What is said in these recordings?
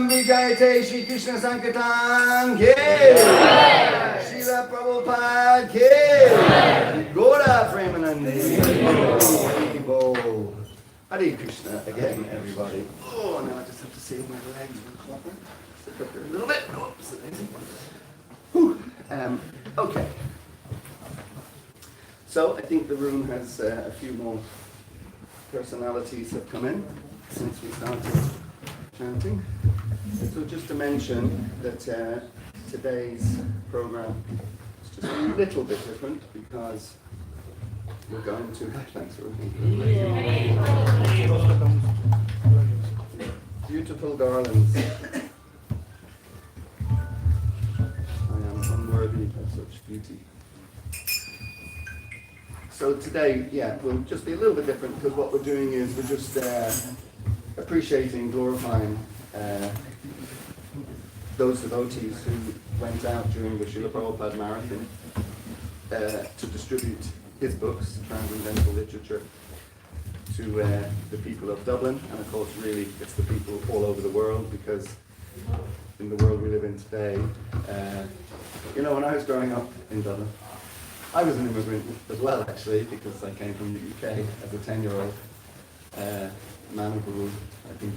Vijayate Shri Krishna Sankirtan Ki Srila Prabhupada Ki Gora Premanandi Hare Krishna again, everybody. Oh, now I just have to save my legs from clopping. Sit up there a little bit. Oops, whew. Okay. So I think the room has a few more personalities have come in since we started chanting. So just to mention that today's program is just a little bit different because we're going to beautiful garlands. I am unworthy of such beauty. So today, we'll just be a little bit different because what we're doing is we're just appreciating, glorifying those devotees who went out during the Srila Prabhupada Marathon to distribute his books, transcendental literature, to the people of Dublin, and of course really it's the people all over the world, because in the world we live in today, when I was growing up in Dublin, I was an immigrant as well actually, because I came from the UK as a 10-year-old man who I think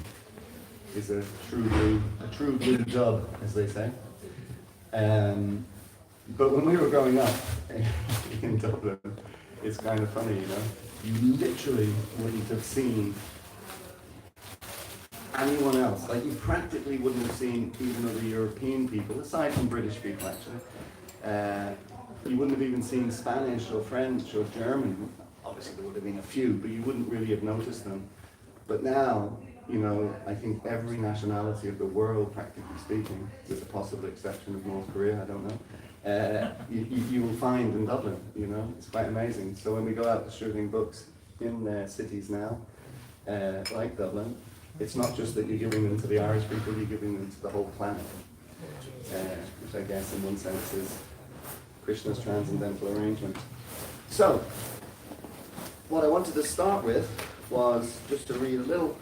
is a true blue dub, as they say. But when we were growing up in Dublin, it's kind of funny, you literally wouldn't have seen anyone else. Like, you practically wouldn't have seen even other European people, aside from British people actually. You wouldn't have even seen Spanish or French or German. Obviously there would have been a few, but you wouldn't really have noticed them. But now, I think every nationality of the world, practically speaking, with the possible exception of North Korea, I don't know, you will find in Dublin, it's quite amazing. So when we go out distributing books in cities now, like Dublin, it's not just that you're giving them to the Irish people, you're giving them to the whole planet, which I guess in one sense is Krishna's transcendental arrangement. So, what I wanted to start with was just to read a little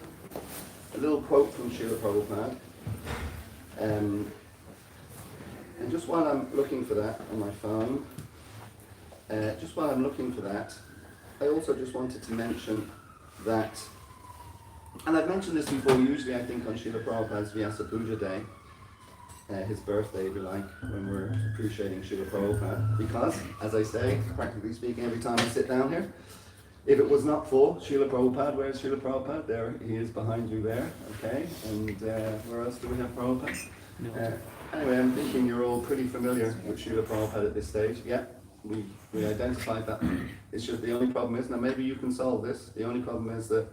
quote from Srila Prabhupada. And just while I'm looking for that on my phone, I also just wanted to mention that, and I've mentioned this before, usually I think on Srila Prabhupada's Vyasa Puja Day, his birthday, if you like, when we're appreciating Srila Prabhupada, because, as I say, practically speaking, every time I sit down here, if it was not for Srila Prabhupada, where's Srila Prabhupada? There he is behind you there, okay? And where else do we have Prabhupada? Anyway, I'm thinking you're all pretty familiar with Srila Prabhupada at this stage. Yeah, we identified that. It's just the only problem is, now maybe you can solve this, the only problem is that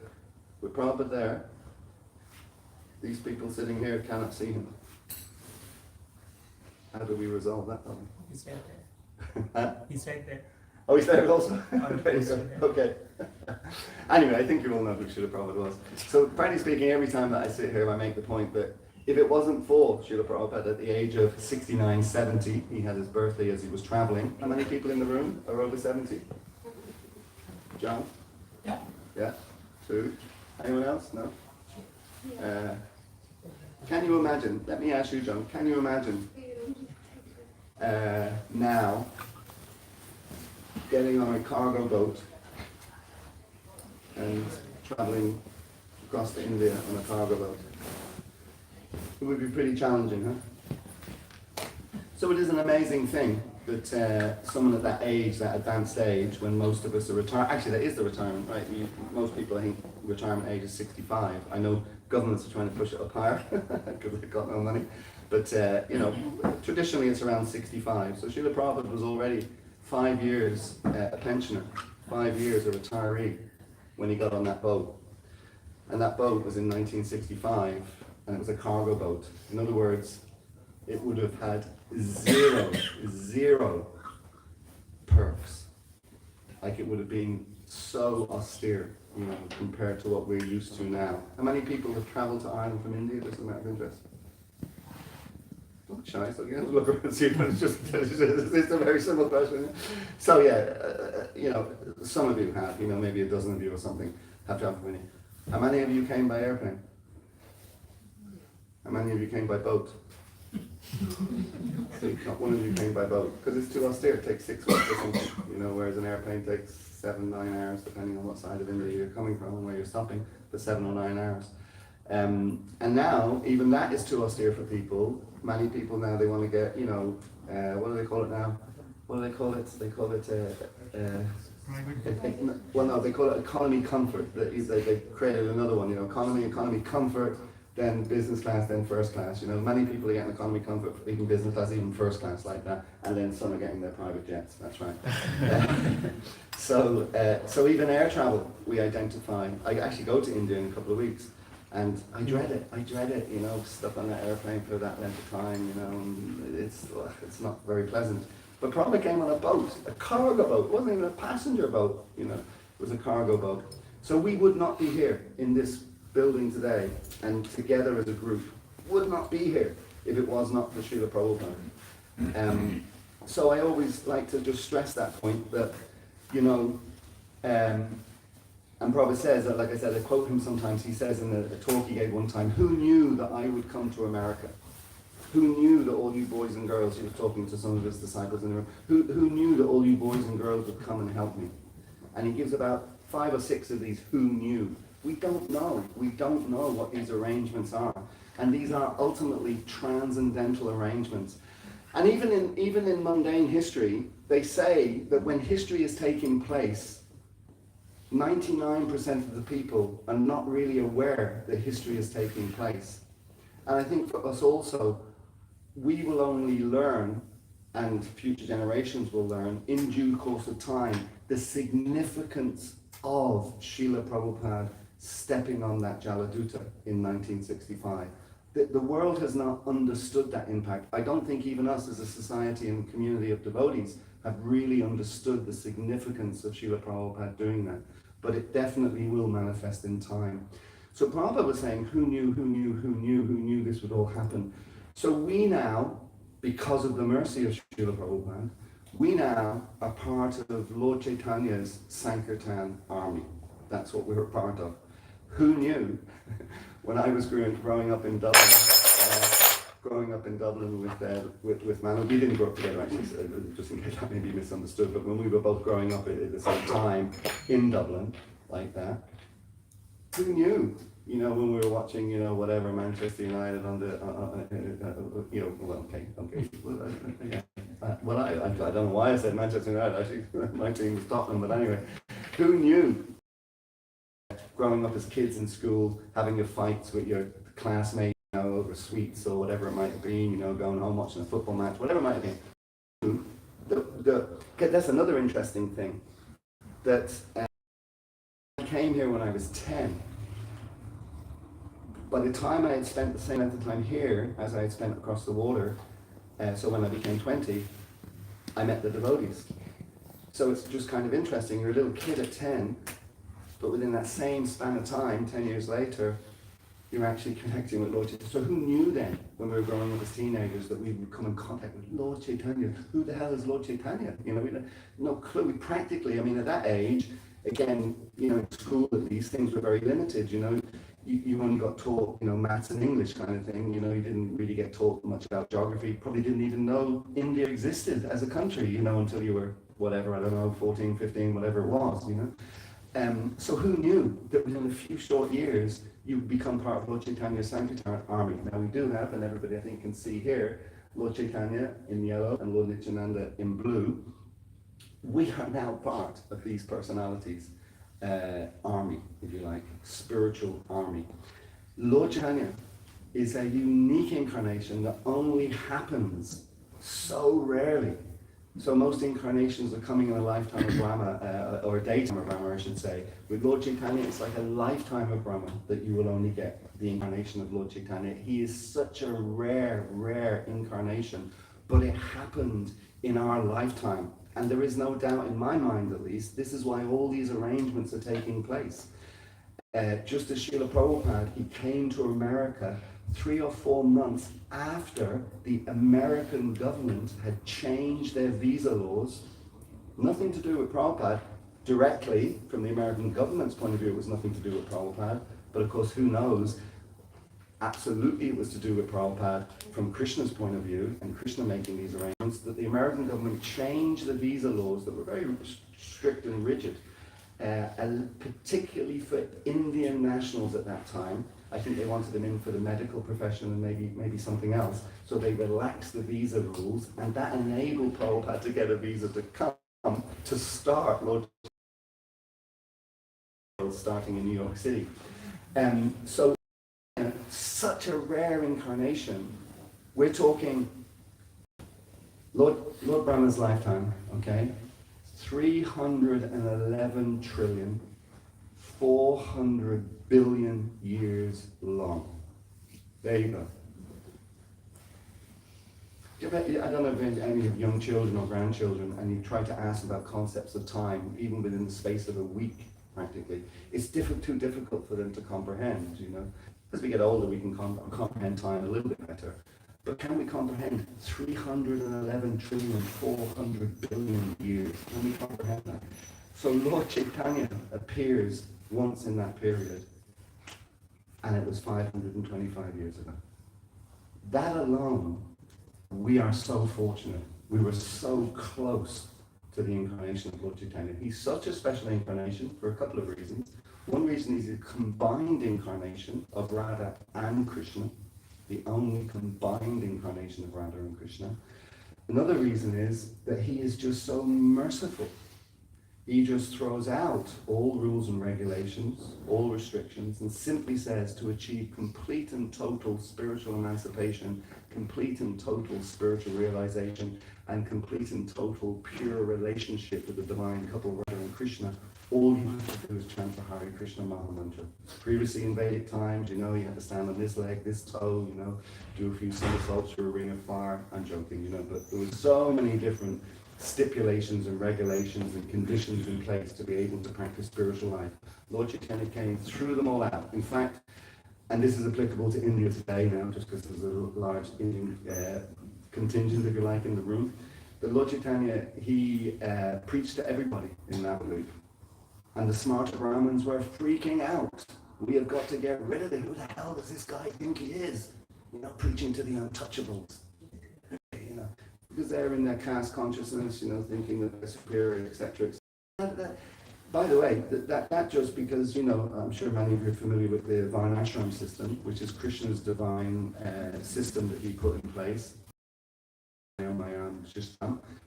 with Prabhupada there, these people sitting here cannot see him. How do we resolve that problem? He's right there. He's right there. Oh, he's there also? Okay. Anyway, I think you all know who Srila Prabhupada was. So, practically speaking, every time that I sit here, I make the point that if it wasn't for Srila Prabhupada at the age of 69, 70, he had his birthday as he was traveling. How many people in the room are over 70? John? Yeah. Yeah? 2? Anyone else? No? Can you imagine, let me ask you, John, can you imagine now getting on a cargo boat and traveling across to India on a cargo boat? It would be pretty challenging, huh? So it is an amazing thing that someone at that age, that advanced age, when most of us are retired, actually that is the retirement, right? Most people, I think, retirement age is 65. I know governments are trying to push it up higher because they've got no money. But, traditionally it's around 65. So Srila Prabhupada was already 5 years a pensioner, 5 years a retiree when he got on that boat. And that boat was in 1965, and it was a cargo boat. In other words, it would have had zero perks. Like, it would have been so austere, compared to what we're used to now. How many people have travelled to Ireland from India, just a matter of interest? Don't be shy, so look around and see, it's a very simple question. So some of you have, maybe a dozen of you or something have traveled from India. How many of you came by airplane? How many of you came by boat? See, not one of you came by boat, because it's too austere. It takes 6 weeks or something, whereas an airplane takes 7-9 hours, depending on what side of India you're coming from and where you're stopping, but 7 or 9 hours. And now, even that is too austere for people. Many people now, they want to get, what do they call it now? What do they call it? They call it, well, no, they call it economy comfort. They created another one, economy comfort, then business class, then first class. Many people are getting economy comfort, even business class, even first class like that, and then some are getting their private jets. That's right. So even air travel, we identify. I actually go to India in a couple of weeks, and I dread it. Stuck on that airplane for that length of time, and it's not very pleasant. But Prabhupada came on a boat, a cargo boat. It wasn't even a passenger boat, it was a cargo boat. So we would not be here in this building today, and together as a group, would not be here if it was not for Srila Prabhupada. So I always like to just stress that point that, and Prabhupada says that, like I said, I quote him sometimes, he says in a talk he gave one time, who knew that I would come to America? Who knew that all you boys and girls, he was talking to some of his disciples in the room, who knew that all you boys and girls would come and help me? And he gives about 5 or 6 of these who knew. We don't know. We don't know what these arrangements are. And these are ultimately transcendental arrangements. And even in mundane history, they say that when history is taking place, 99% of the people are not really aware that history is taking place. And I think for us also, we will only learn, and future generations will learn, in due course of time, the significance of Srila Prabhupada stepping on that Jaladuta in 1965. The world has not understood that impact. I don't think even us as a society and community of devotees have really understood the significance of Srila Prabhupada doing that. But it definitely will manifest in time. So Prabhupada was saying, who knew this would all happen? So we now, because of the mercy of Srila Prabhupada, we now are part of Lord Chaitanya's Sankirtan army. That's what we're a part of. Who knew? When I was growing up in Dublin, with Manu, we didn't grow up together actually, so just in case that may be misunderstood, but when we were both growing up at the same time in Dublin, like that, who knew? When we were watching, whatever, Manchester United on the, I don't know why I said Manchester United, actually, my team was Tottenham, but anyway, who knew? Growing up as kids in school, having your fights with your classmates, over sweets or whatever it might have been, going home watching a football match, whatever it might have been. That's another interesting thing, that I came here when I was 10. By the time I had spent the same length of time here as I had spent across the water, so when I became 20, I met the devotees. So it's just kind of interesting, you're a little kid at 10, but within that same span of time, 10 years later, you're actually connecting with Lord Chaitanya. So who knew then, when we were growing up as teenagers, that we would come in contact with Lord Chaitanya? Who the hell is Lord Chaitanya? We had no clue. We practically, at that age, again, in school at least, things were very limited, You only got taught, maths and English kind of thing, you didn't really get taught much about geography. Probably didn't even know India existed as a country, until you were, 14, 15, whatever it was, So who knew that within a few short years, you'd become part of Lord Chaitanya's Sankirtan army? Now we do have, and everybody I think can see here, Lord Chaitanya in yellow and Lord Nityananda in blue. We are now part of these personalities. Army, if you like, spiritual army. Lord Chaitanya is a unique incarnation that only happens so rarely. So most incarnations are coming in a lifetime of Brahma, or a daytime of Brahma, I should say. With Lord Chaitanya, it's like a lifetime of Brahma that you will only get the incarnation of Lord Chaitanya. He is such a rare incarnation, but it happened in our lifetime. And there is no doubt in my mind, at least, this is why all these arrangements are taking place. Just as Srila Prabhupada, he came to America 3 or 4 months after the American government had changed their visa laws. Nothing to do with Prabhupada. Directly, from the American government's point of view, it was nothing to do with Prabhupada. But of course, who knows? absolutely it was to do with Prabhupada from Krishna's point of view, and Krishna making these arrangements, that the American government changed the visa laws that were very strict and rigid, and particularly for Indian nationals at that time. I think they wanted them in for the medical profession and maybe something else. So they relaxed the visa rules, and that enabled Prabhupada to get a visa to come to start Lord starting in New York City. So such a rare incarnation. We're talking Lord Brahma's lifetime, okay? 311 trillion, 400 billion years long. There you go. I don't know if any of young children or grandchildren, and you try to ask about concepts of time, even within the space of a week, practically. It's too difficult for them to comprehend, you know. As we get older, we can comprehend time a little bit better. But can we comprehend 311 trillion, 400 billion years? Can we comprehend that? So Lord Chaitanya appears once in that period, and it was 525 years ago. That alone, we are so fortunate. We were so close to the incarnation of Lord Chaitanya. He's such a special incarnation for a couple of reasons. One reason is a combined incarnation of Radha and Krishna, the only combined incarnation of Radha and Krishna. Another reason is that he is just so merciful. He just throws out all rules and regulations, all restrictions, and simply says to achieve complete and total spiritual emancipation, complete and total spiritual realization, and complete and total pure relationship with the divine couple, Radha and Krishna, all you have to do is chant the Hare Krishna Maha Mantra. Previously in Vedic times, you know, you had to stand on this leg, this toe, you know, do a few somersaults for a ring of fire. I'm joking, you know, but there were so many different stipulations and regulations and conditions in place to be able to practice spiritual life. Lord Chaitanya came, threw them all out. In fact, and this is applicable to India today now, just because there's a large Indian contingent, if you like, in the room. But Lord Chaitanya, he preached to everybody in that group. And the smarter Brahmins were freaking out. We have got to get rid of him. Who the hell does this guy think he is? You know, preaching to the untouchables. You know, because they're in their caste consciousness, you know, thinking that they're superior, etc. By the way, that just because, you know, I'm sure many of you are familiar with the Varnashram system, which is Krishna's divine system that he put in place.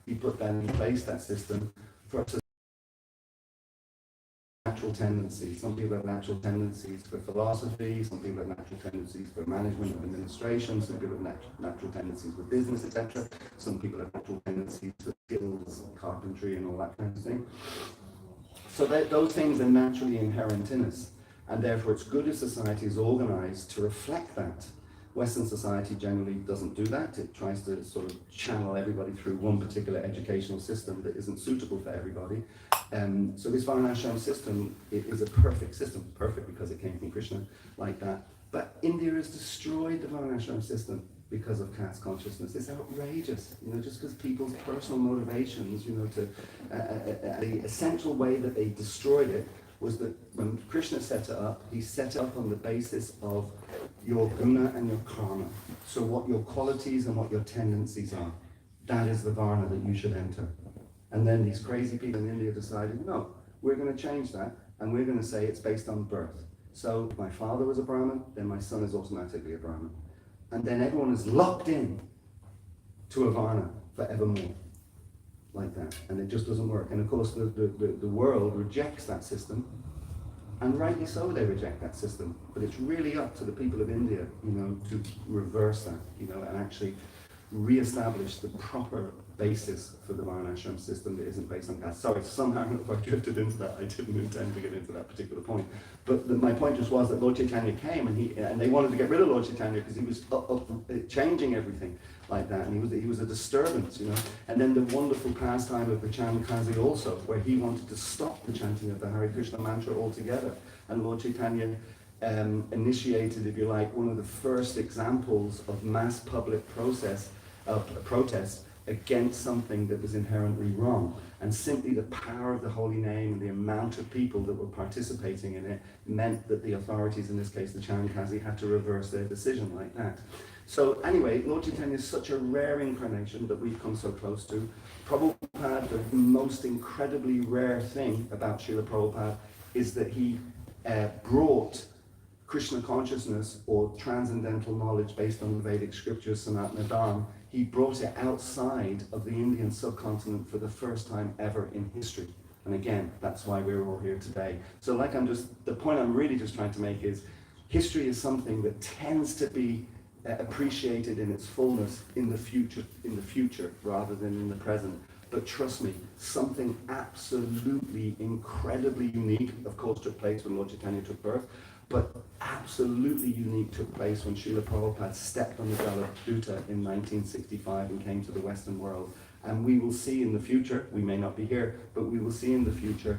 He put that in place, that system, for us to natural tendencies. Some people have natural tendencies for philosophy, some people have natural tendencies for management and administration, some people have natural tendencies for business, etc. Some people have natural tendencies for skills, carpentry and all that kind of thing. So those things are naturally inherent in us, and therefore it's good if society is organized to reflect that. Western society generally doesn't do that. It tries to sort of channel everybody through one particular educational system that isn't suitable for everybody. So this Varnashram system is a perfect system, perfect because it came from Krishna, like that. But India has destroyed the Varnashram system because of caste consciousness. It's outrageous, you know, just because people's personal motivations, you know, the essential way that they destroyed it was that when Krishna set it up, he set it up on the basis of your guna and your karma. So what your qualities and what your tendencies are. That is the Varna that you should enter. And then these crazy people in India decided, no, we're going to change that, and we're going to say it's based on birth. So if my father was a Brahmin, then my son is automatically a Brahmin. And then everyone is locked in to a Varna forevermore, like that. And it just doesn't work. And of course, the world rejects that system, and rightly so they reject that system. But it's really up to the people of India, you know, to reverse that, you know, and actually re-establish the proper basis for the Varnashram system that isn't based on caste. Sorry, somehow if I drifted into that, I didn't intend to get into that particular point. But my point just was that Lord Chaitanya came, and they wanted to get rid of Lord Chaitanya because he was changing everything like that, and he was a disturbance, you know. And then the wonderful pastime of the Chankazi also, where he wanted to stop the chanting of the Hare Krishna mantra altogether. And Lord Chaitanya initiated, if you like, one of the first examples of mass public protest against something that was inherently wrong. And simply the power of the holy name and the amount of people that were participating in it meant that the authorities, in this case the Charankazi, had to reverse their decision like that. So anyway, Lord Chaitanya is such a rare incarnation that we've come so close to. Prabhupada, the most incredibly rare thing about Srila Prabhupada is that he brought Krishna consciousness or transcendental knowledge based on the Vedic scriptures, Sanatana Dharma. He brought it outside of the Indian subcontinent for the first time ever in history. And again, that's why we're all here today. So the point I'm really just trying to make is, history is something that tends to be appreciated in its fullness in the future rather than in the present. But trust me, something absolutely incredibly unique, of course, took place when Lord Chaitanya took birth, but absolutely unique took place when Srila Prabhupada stepped on the Jaladuta in 1965 and came to the Western world. And we will see in the future, we may not be here, but we will see in the future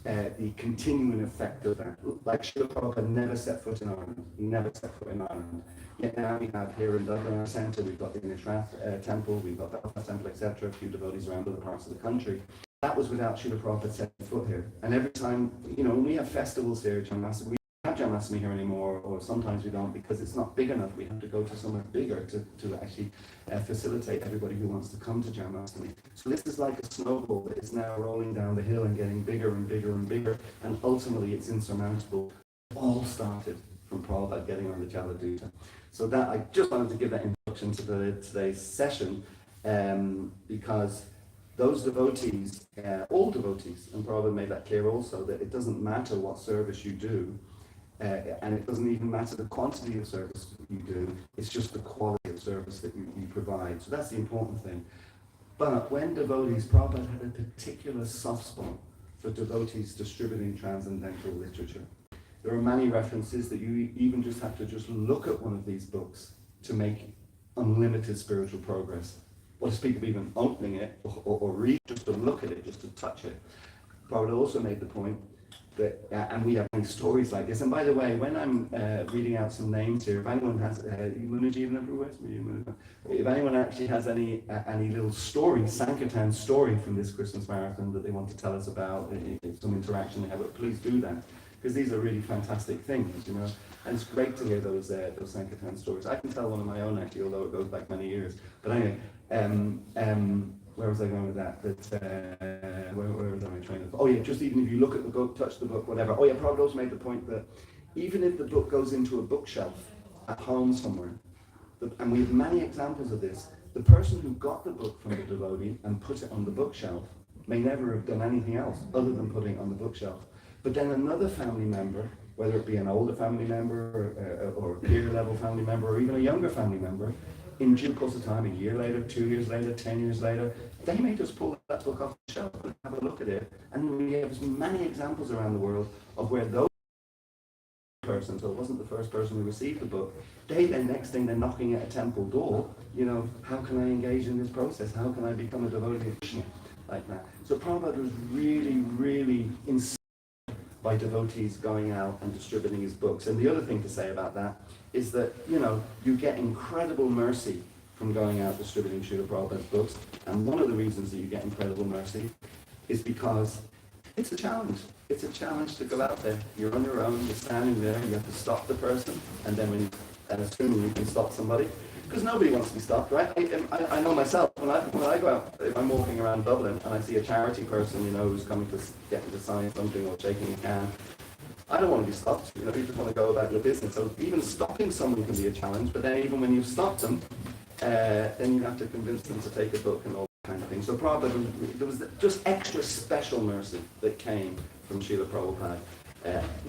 the continuing effect of that. Like Srila Prabhupada never set foot in Ireland. He never set foot in Ireland. Yet now we have here in Dublin, our centre, we've got the Inishrath Temple, we've got the Belfast Temple, etc., a few devotees around other parts of the country. That was without Srila Prabhupada setting foot here. And every time, when we have festivals here, Janmashtami, we don't have Janmashtami here anymore, or sometimes we don't because it's not big enough. We have to go to somewhere bigger to actually facilitate everybody who wants to come to Janmashtami. So this is like a snowball that is now rolling down the hill and getting bigger and bigger and bigger, and ultimately it's insurmountable. It all started from Prabhupada getting on the Jaladuta. So that I just wanted to give that introduction to today's session, because those devotees, all devotees, and Prabhupada made that clear also, that it doesn't matter what service you do, and it doesn't even matter the quantity of service you do, it's just the quality of service that you provide. So that's the important thing. But when devotees, Prabhupada had a particular soft spot for devotees distributing transcendental literature. There are many references that you even just have to just look at one of these books to make unlimited spiritual progress. Or to speak of even opening it or read, just to look at it, just to touch it. Prabhupada also made the point that, and we have many stories like this. And by the way, when I'm reading out some names here, if anyone has, if anyone actually has any little story, Sankirtan story from this Christmas marathon that they want to tell us about, some interaction they have, please do that. Because these are really fantastic things, and it's great to hear those Sankirtan stories. I can tell one of my own actually, although it goes back many years. But anyway, where was I going with that? Where was I train of? Oh yeah, just even if you look at the book, touch the book, whatever. Oh yeah, Prabhupada also made the point that even if the book goes into a bookshelf at home somewhere, and we have many examples of this, the person who got the book from the devotee and put it on the bookshelf may never have done anything else other than putting it on the bookshelf. But then another family member, whether it be an older family member or a peer level family member or even a younger family member, in due course of time, a year later, 2 years later, 10 years later, they may just pull that book off the shelf and have a look at it. And we have many examples around the world of where those persons, so it wasn't the first person who received the book, they're knocking at a temple door, how can I engage in this process? How can I become a devotee of Krishna? Like that. So Prabhupada was really, really inspired by devotees going out and distributing his books. And the other thing to say about that is that, you get incredible mercy from going out distributing Srila Prabhupada's books. And one of the reasons that you get incredible mercy is because it's a challenge. It's a challenge to go out there. You're on your own, you're standing there, you have to stop the person, and then assuming you can stop somebody. Because nobody wants to be stopped, right? I know myself, when I go out, if I'm walking around Dublin and I see a charity person, who's coming to get me to sign something or shaking a can, I don't want to be stopped. You just want to go about your business. So even stopping someone can be a challenge, but then even when you've stopped them, then you have to convince them to take a book and all that kind of thing. So Prabhupada, there was just extra special mercy that came from Srila Prabhupada.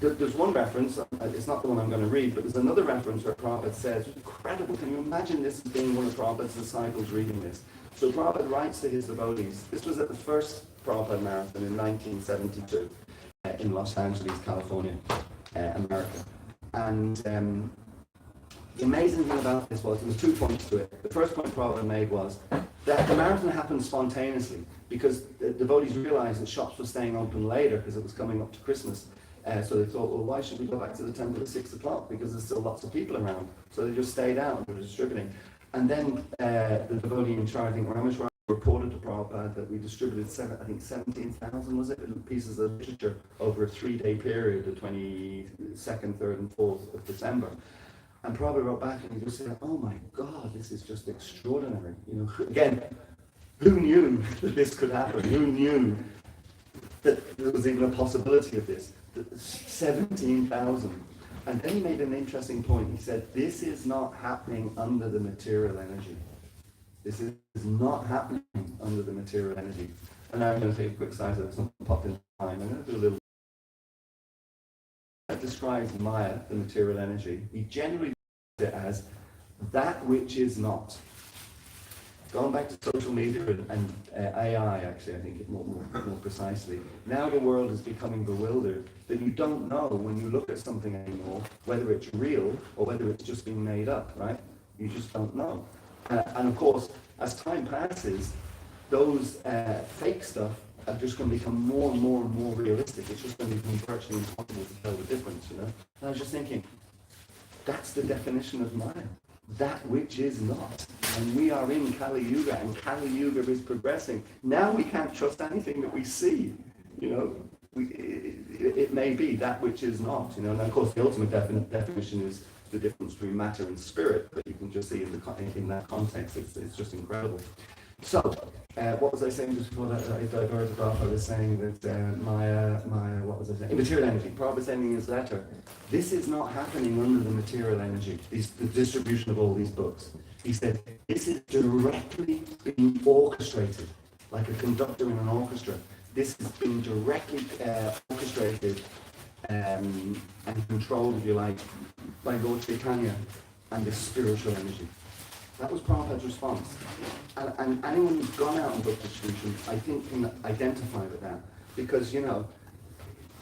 There's one reference, it's not the one I'm going to read, but there's another reference where Prabhupada says, incredible, can you imagine this as being one of Prabhupada's disciples reading this? So Prabhupada writes to his devotees, this was at the first Prabhupada marathon in 1972 in Los Angeles, California, America. And the amazing thing about this was, there was 2 points to it. The first point Prabhupada made was that the marathon happened spontaneously because the devotees realized that shops were staying open later because it was coming up to Christmas. So they thought, well, why should we go back to the temple at 6 o'clock? Because there's still lots of people around. So they just stayed out and were distributing. And then the devotee in charge, I think Rameshwar, reported to Prabhupada that we distributed 17,000 was it, pieces of literature over a 3-day period, the 22nd, 3rd and 4th of December. And Prabhupada wrote back and he just said, oh my God, this is just extraordinary. You know, again, who knew that this could happen? Who knew that there was even a possibility of this? 17,000. And then he made an interesting point. He said, this is not happening under the material energy. This is not happening under the material energy. And now I'm going to take a quick side of something popped in time. I'm going to do a little. That describes Maya, the material energy. He generally describes it as that which is not. Going back to social media and AI, actually, I think it more precisely. Now the world is becoming bewildered that you don't know when you look at something anymore whether it's real or whether it's just being made up, right? You just don't know. And of course, as time passes, those fake stuff are just going to become more and more and more realistic. It's just going to become virtually impossible to tell the difference, you know? And I was just thinking, that's the definition of Maya. That which is not. And we are in Kali Yuga, and Kali Yuga is progressing. Now we can't trust anything that we see, you know? It may be that which is not, you know? And of course, the ultimate definition is the difference between matter and spirit, but you can just see in that context, it's just incredible. So, what was I saying just before that? I diverted off. I was saying that what was I saying? Material energy. Prabhupada was saying in his letter, this is not happening under the material energy, the distribution of all these books. He said, this is directly being orchestrated, like a conductor in an orchestra. This is being directly orchestrated and controlled, if you like, by Lord Chaitanya and this spiritual energy. That was Prabhupada's response. And anyone who's gone out on book distribution, I think, can identify with that. Because, you know,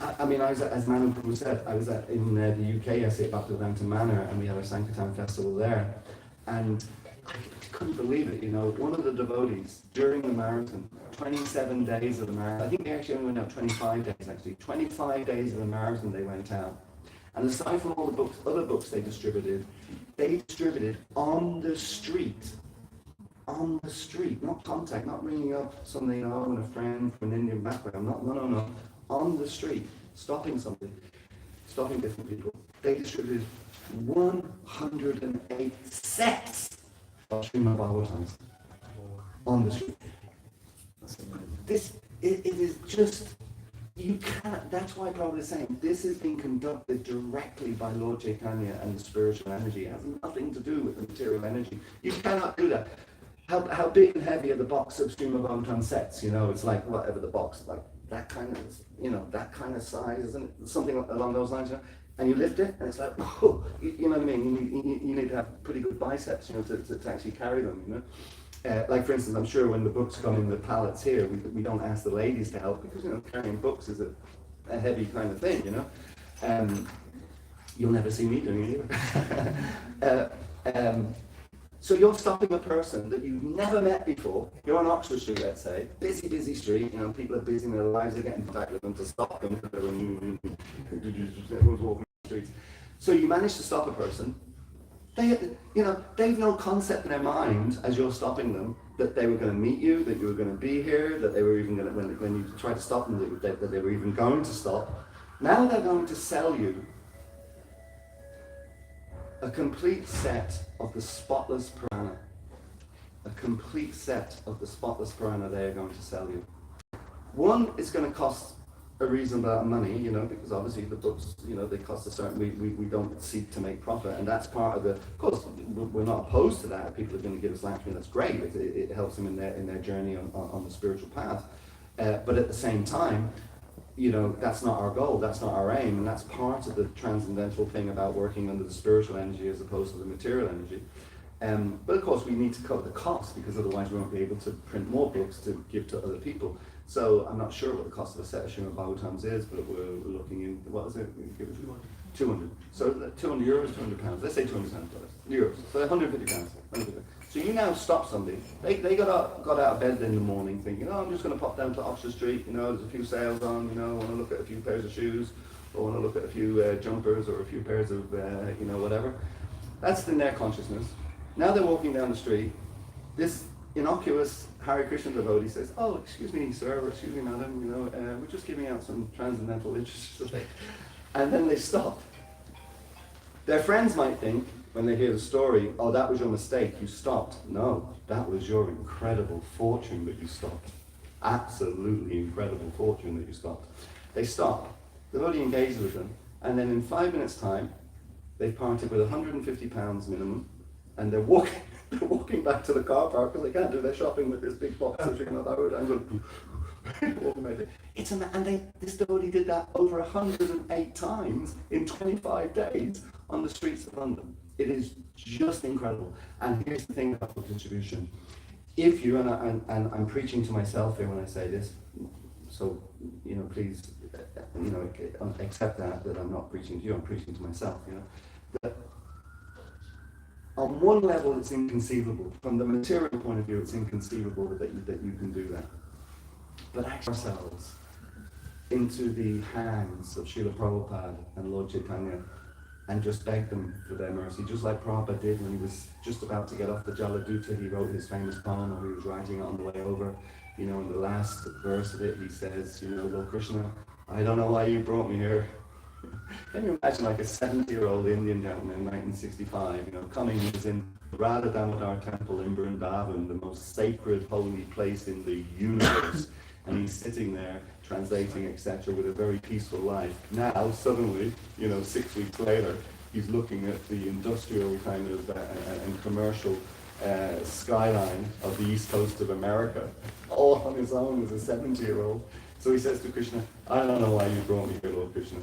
I mean, I was, as Manu Prabhu said, I was in the UK, I say at Bhaktivedanta Manor, and we had our Sankirtan festival there. And I couldn't believe it, you know, one of the devotees, during the marathon, 27 days of the marathon, I think they actually only went out 25 days, actually. 25 days of the marathon they went out. And aside from all the books, other books they distributed on the street, not contact, not ringing up somebody, you know, and a friend from an Indian background, no, on the street, stopping different people. They distributed 108 sets of Srimad Bhagavatams on the street. It is just, you can't, that's why Prabhupada is saying, this is being conducted directly by Lord Chaitanya and the spiritual energy. It has nothing to do with the material energy. You cannot do that. How big and heavy are the box of Srimad Bhagavatam sets? You know, it's like whatever the box, like that kind of, you know, that kind of size, isn't it? Something along those lines, you know? And you lift it, and it's like, oh, you know what I mean? You need to have pretty good biceps, you know, to actually carry them, you know? Like, for instance, I'm sure when the books come in the pallets here, we don't ask the ladies to help because, you know, carrying books is a heavy kind of thing, you know. You'll never see me doing it either. So you're stopping a person that you've never met before. You're on Oxford Street, let's say, busy street. You know, people are busy in their lives. They're getting back with them to stop them. Everyone's walking the streets. So you manage to stop a person. They've no concept in their mind as you're stopping them that they were going to meet you, that you were going to be here, that they were even going to, when you tried to stop them, that they were even going to stop. Now they're going to sell you a complete set of the spotless Purana. A complete set of the spotless Purana they are going to sell you. One is going to cost a reasonable amount of money, you know, because obviously the books, you know, they cost a certain, we don't seek to make profit, and that's part of the, of course, we're not opposed to that. People are going to give us Lakshmi, that's great. It helps them in their journey on the spiritual path. But at the same time, you know, that's not our goal, that's not our aim, and that's part of the transcendental thing about working under the spiritual energy as opposed to the material energy. But of course we need to cover the cost, because otherwise we won't be able to print more books to give to other people. So I'm not sure what the cost of a set of Srimad Bhagavatams is, but we're looking in, what is it? Give it 200. So 200 euros, 200 pounds. Let's say 200 euros. So 150 pounds. So you now stop somebody. They got out of bed in the morning thinking, oh, I'm just going to pop down to Oxford Street. You know, there's a few sales on. You know, I want to look at a few pairs of shoes, or I want to look at a few jumpers, or a few pairs of, you know, whatever. That's in their consciousness. Now they're walking down the street. This innocuous Hare Krishna devotee says, "Oh, excuse me, sir, or excuse me, madam, we're just giving out some transcendental literature today." And then they stop. Their friends might think, when they hear the story, "Oh, that was your mistake, you stopped." No, that was your incredible fortune that you stopped. Absolutely incredible fortune that you stopped. They stop. The devotee engages with them, and then in 5 minutes' time, they've parted with £150 minimum, and they're walking back to the car park because they can't do their shopping with this big box of chicken. This devotee did that over 108 times in 25 days on the streets of London. It is just incredible. And here's the thing about book distribution. If you, and I'm preaching to myself here when I say this, so, please, accept that I'm not preaching to you, I'm preaching to myself, that on one level it's inconceivable. From the material point of view, it's inconceivable that you can do that. But act ourselves into the hands of Srila Prabhupada and Lord Chaitanya and just beg them for their mercy, just like Prabhupada did when he was just about to get off the Jaladuta. He wrote his famous poem, or he was writing it on the way over. In the last verse of it, he says, "Lord Krishna, I don't know why you brought me here." Can you imagine like a 70-year-old Indian gentleman in 1965, coming, he was in Radha Damodar temple in Vrindavan, the most sacred, holy place in the universe, and he's sitting there translating, etc., with a very peaceful life. Now, suddenly, 6 weeks later, he's looking at the industrial kind of and commercial skyline of the east coast of America, all on his own as a 70-year-old. So he says to Krishna, "I don't know why you brought me here, Lord Krishna,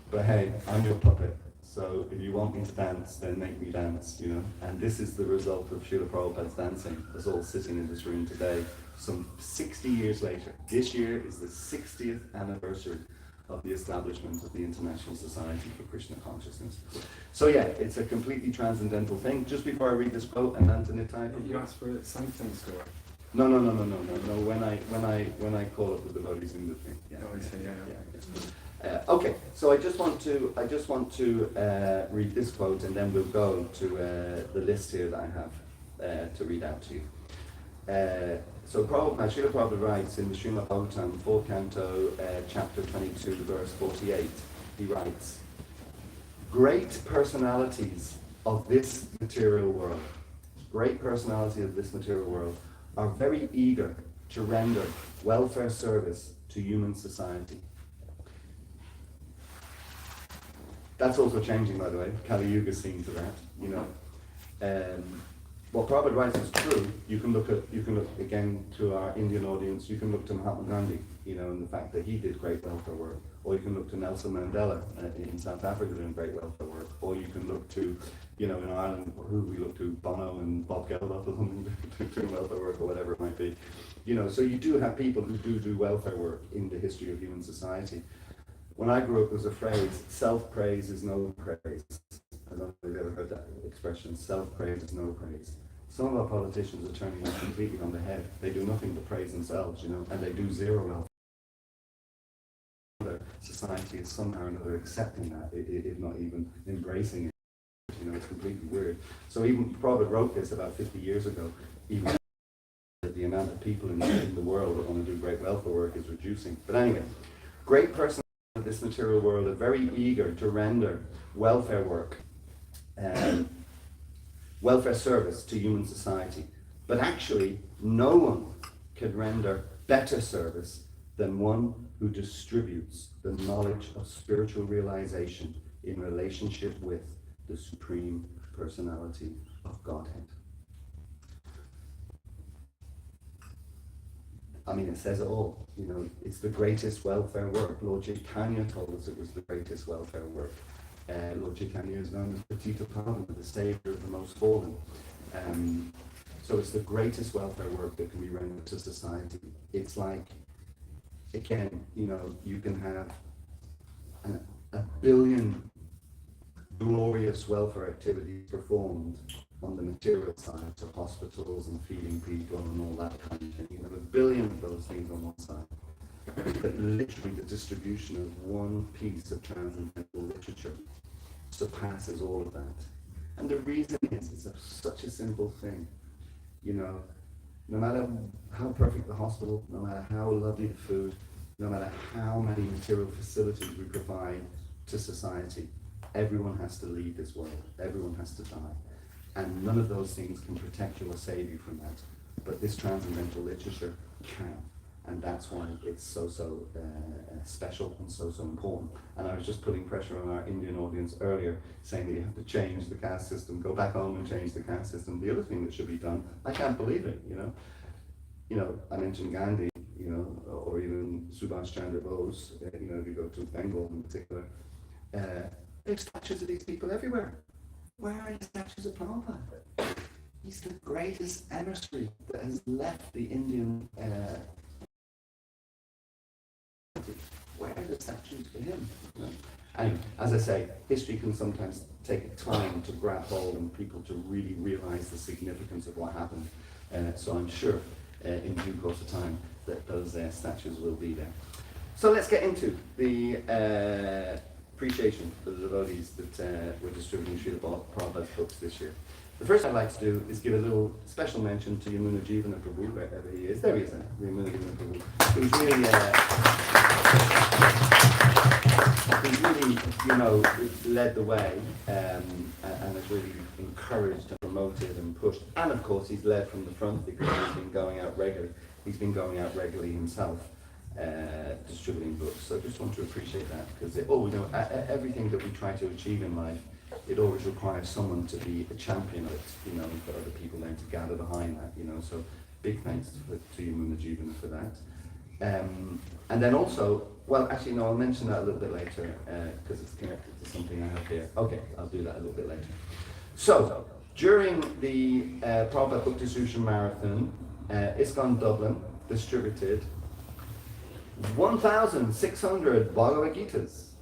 but hey, I'm your puppet. So if you want me to dance, then make me dance, And this is the result of Srila Prabhupada's dancing, us all sitting in this room today, some 60 years later. This year is the 60th anniversary of the establishment of the International Society for Krishna Consciousness. So yeah, it's a completely transcendental thing. Just before I read this quote, and Anthony type. You asked for a something story. No. When I call up the devotees in the thing. Yeah. Oh, I see. Yeah. Okay, so I just want to read this quote, and then we'll go to the list here that I have to read out to you. So Srila Prabhupada writes in the Srimad Bhagavatam, 4th canto, chapter 22, verse 48. He writes, "Great personalities of this material world, are very eager to render welfare service to human society." That's also changing, by the way. Kali Yuga seen to that. What Prabhupada writes is true. You can look again to our Indian audience. You can look to Mahatma Gandhi, and the fact that he did great welfare work. Or you can look to Nelson Mandela in South Africa doing great welfare work. Or you can look to, in Ireland, who we look to, Bono and Bob Geldof or something, doing welfare work or whatever it might be. So you do have people who do welfare work in the history of human society. When I grew up, there was a phrase, "Self-praise is no praise." I don't know if you've ever heard that expression, "Self-praise is no praise." Some of our politicians are turning that completely on their head. They do nothing but praise themselves, and they do zero welfare. Society is somehow or another accepting that, if not even embracing it. It's completely weird. So even Prabhupada wrote this about 50 years ago, even the amount of people in the world that want to do great welfare work is reducing. But anyway, great person of this material world are very eager to render welfare work, welfare service to human society. But actually, no one can render better service than one who distributes the knowledge of spiritual realization in relationship with the Supreme Personality of Godhead. I mean, it says it all. It's the greatest welfare work. Lord Chaitanya told us it was the greatest welfare work. Lord Chaitanya is known as Patita Pavana, the savior of the most fallen. So it's the greatest welfare work that can be rendered to society. It's like, again, you can have a billion glorious welfare activities performed on the material side, to hospitals and feeding people and all that kind of thing. A billion of those things on one side. But literally the distribution of one piece of transcendental literature surpasses all of that. And the reason is, it's such a simple thing. You know, no matter how perfect the hospital, no matter how lovely the food, no matter how many material facilities we provide to society, everyone has to leave this world. Everyone has to die. And none of those things can protect you or save you from that. But this transcendental literature can. And that's why it's so special and so important. And I was just putting pressure on our Indian audience earlier, saying that you have to change the caste system, go back home and change the caste system. The other thing that should be done, I can't believe it, you know. You know, I mentioned Gandhi, you know, or even Subhash Chandra Bose, you know, if you go to Bengal in particular, there's statues of these people everywhere. Where are the statues of Prabhupada? He's the greatest emissary that has left the Indian. Where are the statues for him? You know? And as I say, history can sometimes take time to grab hold and people to really realize the significance of what happened. So I'm sure in due course of time that those statues will be there. So let's get into the appreciation for the devotees that we're distributing Srila Prabhupada's books this year. The first I'd like to do is give a little special mention to Yamuna Jivana Prabhu, wherever he is. There he is, Yamuna Jivana Prabhu, who's really, you know, led the way and has really encouraged and promoted and pushed. And of course, he's led from the front because he's been going out regularly. He's been going out regularly himself, distributing books. So I just want to appreciate that because, you know, everything that we try to achieve in life, it always requires someone to be a champion of it, you know, and for other people then to gather behind that, you know. So big thanks to Yamuna Jivana for that. And then also, well, actually, no, I'll mention that a little bit later because it's connected to something I have here. Okay, I'll do that a little bit later. So, during the Prabhupada Book Distribution Marathon, Iskcon Dublin distributed 1,600 Bhagavad Gitas.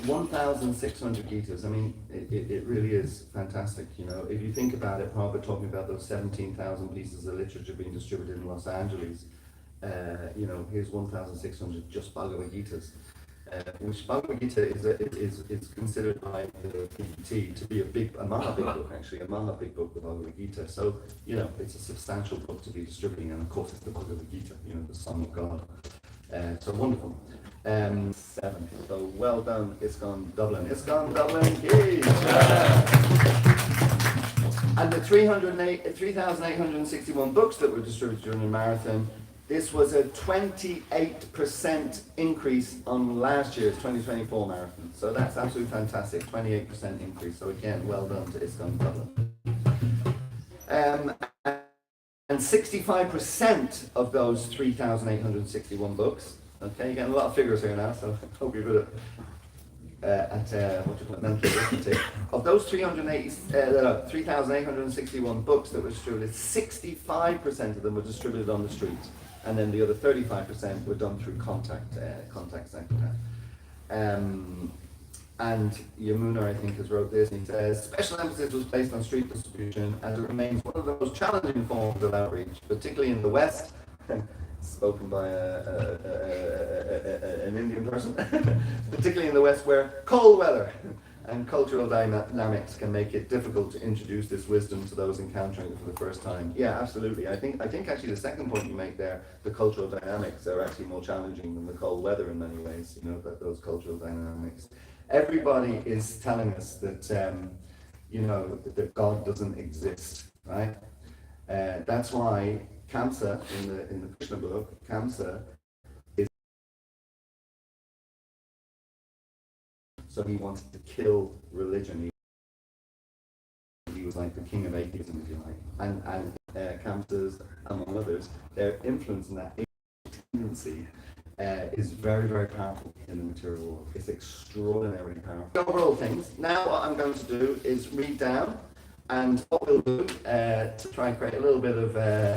1,600 Gitas. I mean, it really is fantastic, you know. If you think about it, Prabhupada talking about those 17,000 pieces of literature being distributed in Los Angeles, you know, here's 1,600 just Bhagavad Gitas. Which Bhagavad Gita is considered by the PPT to be a Maha big book, actually, a Maha big book, the Bhagavad Gita. So, you know, it's a substantial book to be distributing, and of course it's the Bhagavad Gita, you know, the Son of God. So wonderful. 7. So well done, Iskcon Dublin. Iskcon Dublin, yay! And the 3,861 books that were distributed during the marathon, this was a 28% increase on last year's 2024 marathon. So that's absolutely fantastic, 28% increase. So again, well done to Iskcon Dublin. And 65% of those 3,861 books, okay, you're getting a lot of figures here now, so I hope you're good at mental arithmetic. Of those 3,861 books that were distributed, 65% of them were distributed on the street, and then the other 35% were done through contact center. And Yamuna, I think, has wrote this. He says, special emphasis was placed on street distribution as it remains one of the most challenging forms of outreach, particularly in the West, spoken by an Indian person, particularly in the West where cold weather and cultural dynamics can make it difficult to introduce this wisdom to those encountering it for the first time. Yeah, absolutely. I think actually the second point you make there, the cultural dynamics are actually more challenging than the cold weather in many ways, you know, those cultural dynamics. Everybody is telling us that, you know, that God doesn't exist, right? That's why Kamsa in the Krishna book, Kamsa is, so he wanted to kill religion. He was like the king of atheism, if you like. And Kamsa's, among others, their influence in that tendency is very, very powerful in the material world. It's extraordinarily powerful. Overall things. Now what I'm going to do is read down, and what we'll do to try and create a little bit of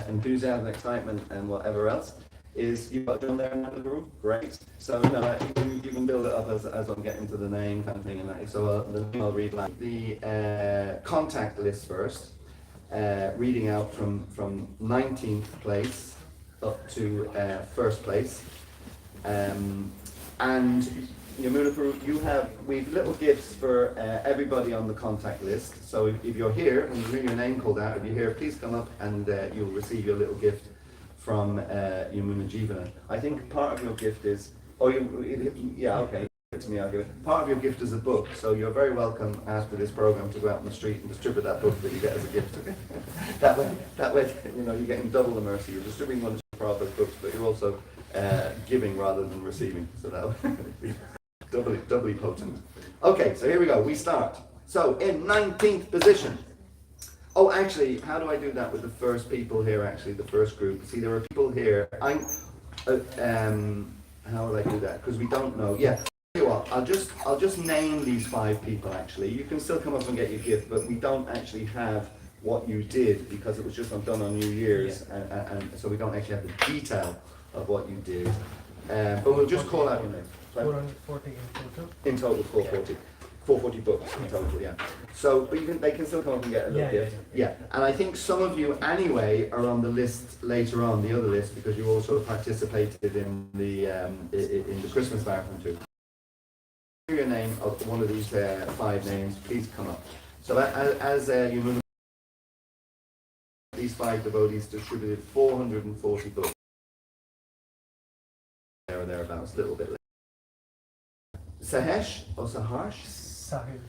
enthusiasm, excitement, and whatever else is, you've got John there in the room? Great. So no, you can build it up as I'm getting to the name kind of thing. And that. So I'll read like the contact list first, reading out from 19th place up to first place. And Yamuna Prabhu, we've little gifts for everybody on the contact list. So if you're here and you hear your name called out, if you're here, please come up and you'll receive your little gift from Yamuna Jivana. I think part of your gift is, yeah, okay. To me, I'll give it. Part of your gift is a book, so you're very welcome after this program to go out on the street and distribute that book that you get as a gift. Okay? that way, you're getting double the mercy. You're distributing one of Prabhupada's books, but you're also giving rather than receiving. So that would be doubly potent. Okay, so here we go. We start. So in 19th position. Oh, actually, how do I do that with the first people here? Actually, the first group. See, there are people here. How will I do that? Because we don't know. Yeah. What, I'll just name these 5 people. Actually, you can still come up and get your gift, but we don't actually have what you did because it was just done on New Year's, and so we don't actually have the detail of what you did. But we'll just call out your name. 440 in total. In total, 440. 440 books in total, yeah. So, but they can still come up and get a little gift. Yeah. And I think some of you anyway are on the list later on, the other list, because you also participated in the Christmas marathon too. Your name of one of these 5 names, please come up. So as you know, these 5 devotees distributed 440 books. There or thereabouts, a little bit later. Sahesh or Saharsh? Sahil.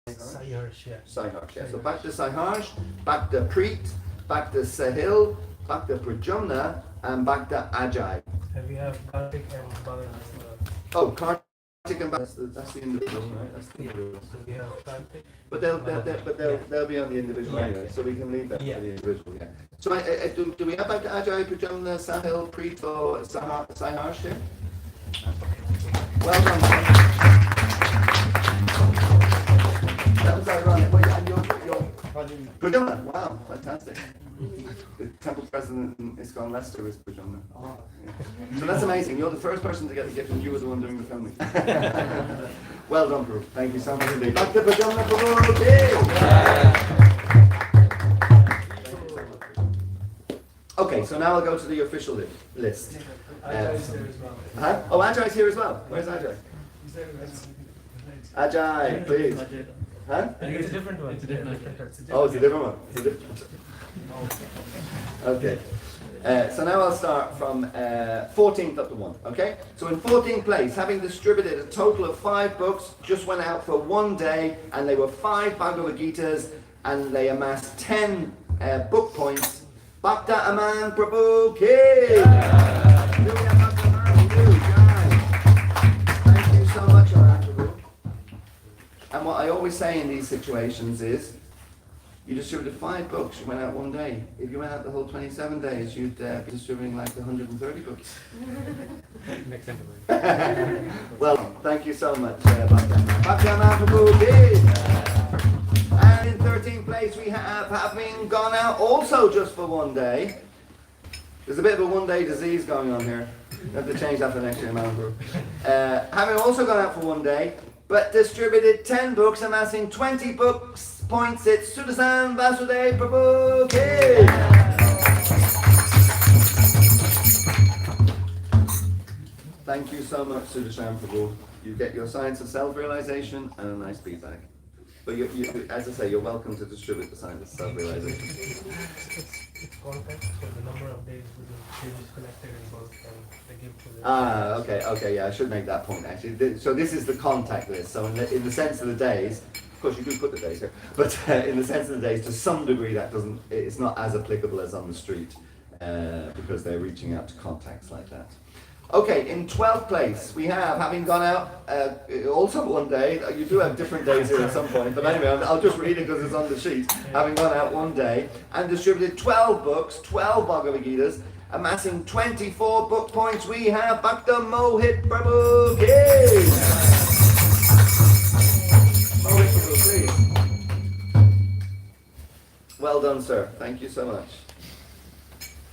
Saharsh, yeah. Saharsh, yeah. So back to Saharsh, back to Preet, back to Sahil, back to Prajumna, and back to Ajay. And we have Kartik and Balaram. Oh, Kartik and Balaram, that's the individual, right? That's the individual. So we have Kartik. But they'll be on the individual anyway, so we can leave that for the individual. Yeah. So do we have back to Ajay, Prajumna, Sahil, Preet, or Saharsh here? Well done. That was ironic. Well, and you're Prajumna. Wow, fantastic. The temple president in Iskcon Leicester is Prajumna. Oh, yeah. So that's amazing. You're the first person to get the gift, and you were the one doing the filming. Well done, Prabhu. Thank you so much indeed. Back to Prajumna, Prabhu. Okay, so now I'll go to the official list. Ajay is there as well. Huh? Oh, Ajay's here as well. Where's Ajay? Ajay, please. Huh? I think it's a different one. It's a different one. Oh, it's a different one. It's a different one. Okay. So now I'll start from 14th up to 1. Okay? So in 14th place, having distributed a total of 5 books, just went out for 1 day, and they were 5 Bhagavad Gitas, and they amassed 10 book points. Bhakta Aman Prabhu Ki! Thank you so much, Aman Prabhu. And what I always say in these situations is, you distributed 5 books, you went out 1 day. If you went out the whole 27 days, you'd be distributing like 130 books. Well, thank you so much, Bhakti Aman Prabhu Ki! And in 13th place we have, having gone out also just for 1 day. There's a bit of a 1-day disease going on here. We have to change that for next year, man. Having also gone out for 1 day, but distributed 10 books, amassing 20 books points, it's Sudasan Vasudev Prabhu Ki! Thank you so much, Sudasan Prabhu. You get your Science of Self-Realization and a nice feedback. But you, as I say, you're welcome to distribute the Science of Self-Realization. It's contact, so the number of days we is collected in both and they give to the... Okay, yeah, I should make that point actually. So this is the contact list. So in the sense of the days, of course you do put the days here, but in the sense of the days, to some degree it's not as applicable as on the street because they're reaching out to contacts like that. Okay, in 12th place, we have, having gone out also 1 day, you do have different days here at some point, but anyway, I'll just read it because it's on the sheet. Having gone out 1 day and distributed 12 books, 12 Bhagavad Gitas, amassing 24 book points, we have Bhakta Mohit Prabhu Ki! Mohit Prabhu, please. Well done, sir. Thank you so much.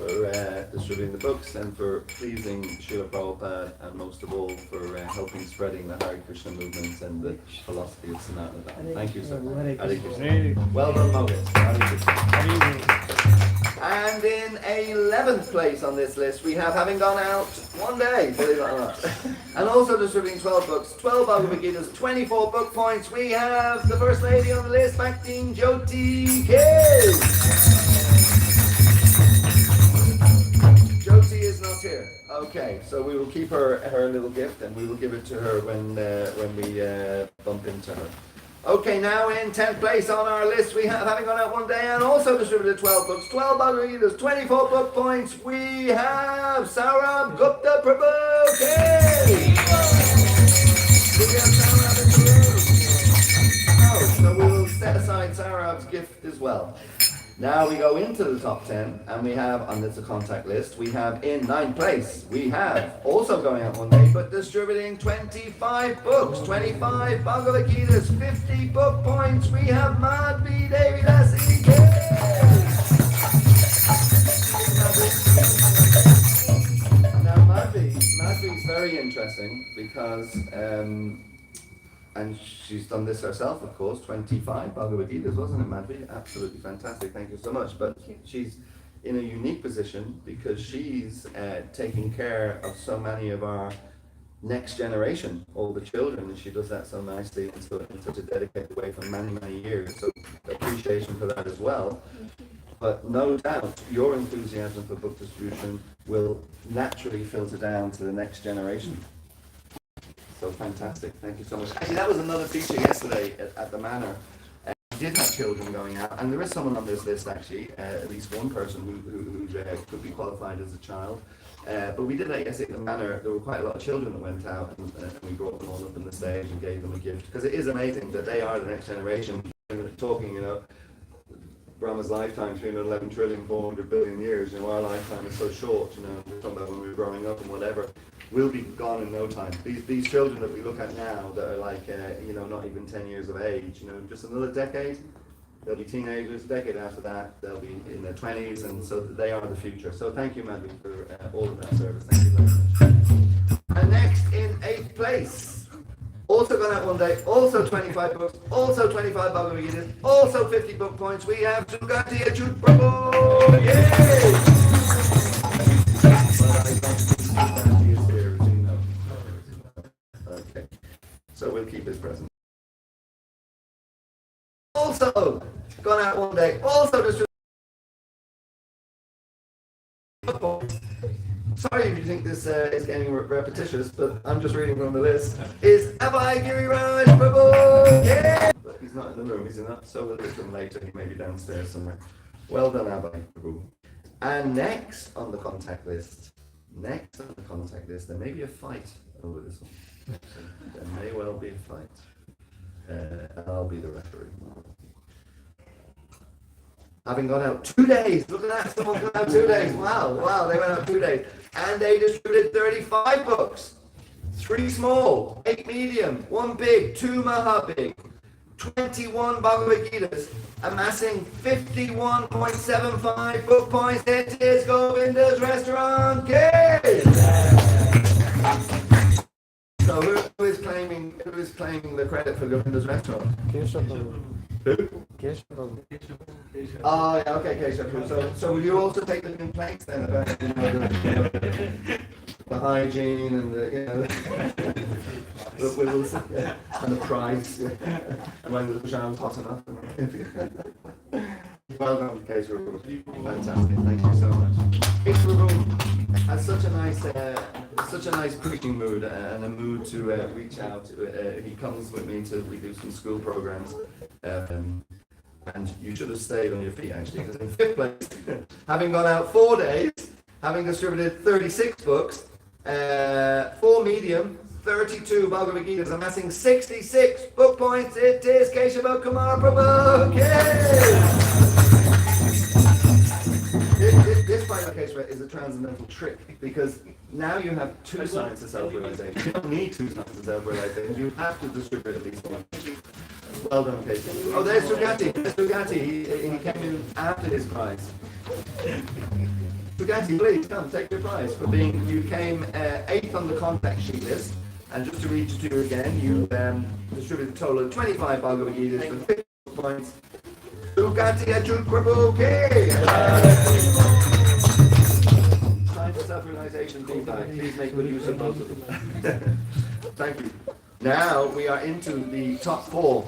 for distributing the books and for pleasing Srila Prabhupada, and most of all for helping spreading the Hare Krishna movement and the philosophy of Sanatana Dharma. Thank you, sir. Hare Krishna. Well done, Mohit. Hare Krishna. And in 11th place on this list, we have, having gone out one day, believe it or not, and also distributing 12 books, 12 Bhagavad Gitas, 24 book points, we have the first lady on the list, Bhakti Jyoti K. Jyoti is not here. Okay, so we will keep her little gift, and we will give it to her when we bump into her. Okay, now in 10th place on our list, we have, having gone out one day and also distributed 12 books, 12 Bhagavad Gitas, 24 book points, we have Saurabh Gupta Prabhu. Okay! Do we have Saurabh in the room? Oh, so we will set aside Saurabh's gift as well. Now we go into the top 10, and we have, on this contact list, we have in 9th place, we have, also going out one day, but distributing 25 books, 25 Bhagavad Gitas, 50 book points, we have Madhvi Devidas E.K. Now Madhvi is very interesting because, and she's done this herself, of course, 25 Bhagavad Gitas, wasn't it, Madhvi? Absolutely fantastic, thank you so much. But she's in a unique position because she's taking care of so many of our next generation, all the children, and she does that so nicely in such a dedicated way for many, many years. So appreciation for that as well. But no doubt, your enthusiasm for book distribution will naturally filter down to the next generation. So fantastic, thank you so much. Actually, that was another feature yesterday at the Manor. We did have children going out, and there is someone on this list actually, at least one person who could be qualified as a child. But we did that yesterday at the Manor. There were quite a lot of children that went out, and we brought them all up on the stage and gave them a gift. Because it is amazing that they are the next generation. Talking, you know, Brahma's lifetime, 311 trillion, 400 billion years, you know, our lifetime is so short, you know, we're talking about when we were growing up and whatever, we'll be gone in no time. These children that we look at now that are like, you know, not even 10 years of age, you know, just another decade, they'll be teenagers, a decade after that, they'll be in their 20s, and so they are the future. So thank you, Madhvi, for all of that service. Thank you very much. And next, in 8th place, also gone out one day, also 25 books, also 25 Bhagavad Gitas, also 50 book points, we have Sugati Achut Prabhu! Yay! Okay, so we'll keep his present. Also gone out one day, also distributed. Sorry if you think this is getting repetitious, but I'm just reading from the list. Is Abhay Giriraj Prabhu? Yeah! But he's not in the room, is he not? So we'll get him later. He may be downstairs somewhere. Well done, Abhay Prabhu. And next on the contact list, there may be a fight over this one. There may well be a fight. And I'll be the referee. Having gone out 2 days, look at that, someone gone out 2 days, wow, they went out 2 days, and they distributed 35 books, 3 small, 8 medium, 1 big, 2 maha big, 21 Bhagavad Gitas, amassing 51.75 book points. It is Govinda's Restaurant Cave! So who is claiming the credit for Govinda's Restaurant? Who? Oh, yeah, okay, Keshav. So will you also take the complaints then about the hygiene and the, you know, and the price, and when the jam hot enough? Well done, Keshav. Fantastic, thank you so much. Keshav has such a nice preaching mood and a mood to reach out. He comes with me we do some school programs. And you should have stayed on your feet actually, because in 5th place, having gone out 4 days, having distributed 36 books, 4 medium, 32 Bhagavad Gitas, amassing 66 book points, it is Keshava Kumar Prabhu! This by Keshava is a transcendental trick, because now you have 2 signs of self-realization. You don't need 2 signs of self-realization, you have to distribute at least 1. Well done, Keshav. Oh, there's Sugati. He came in after his prize. Bugatti, please come take your prize for being. You came 8th on the contact sheet list, and just to read to you again, you distributed a total of 25 Bhagavad Gitas for 50 points. Bugatti Achut Prabhu Time for self-realization feedback. Please make good use of both of them. Thank you. Now we are into the top 4.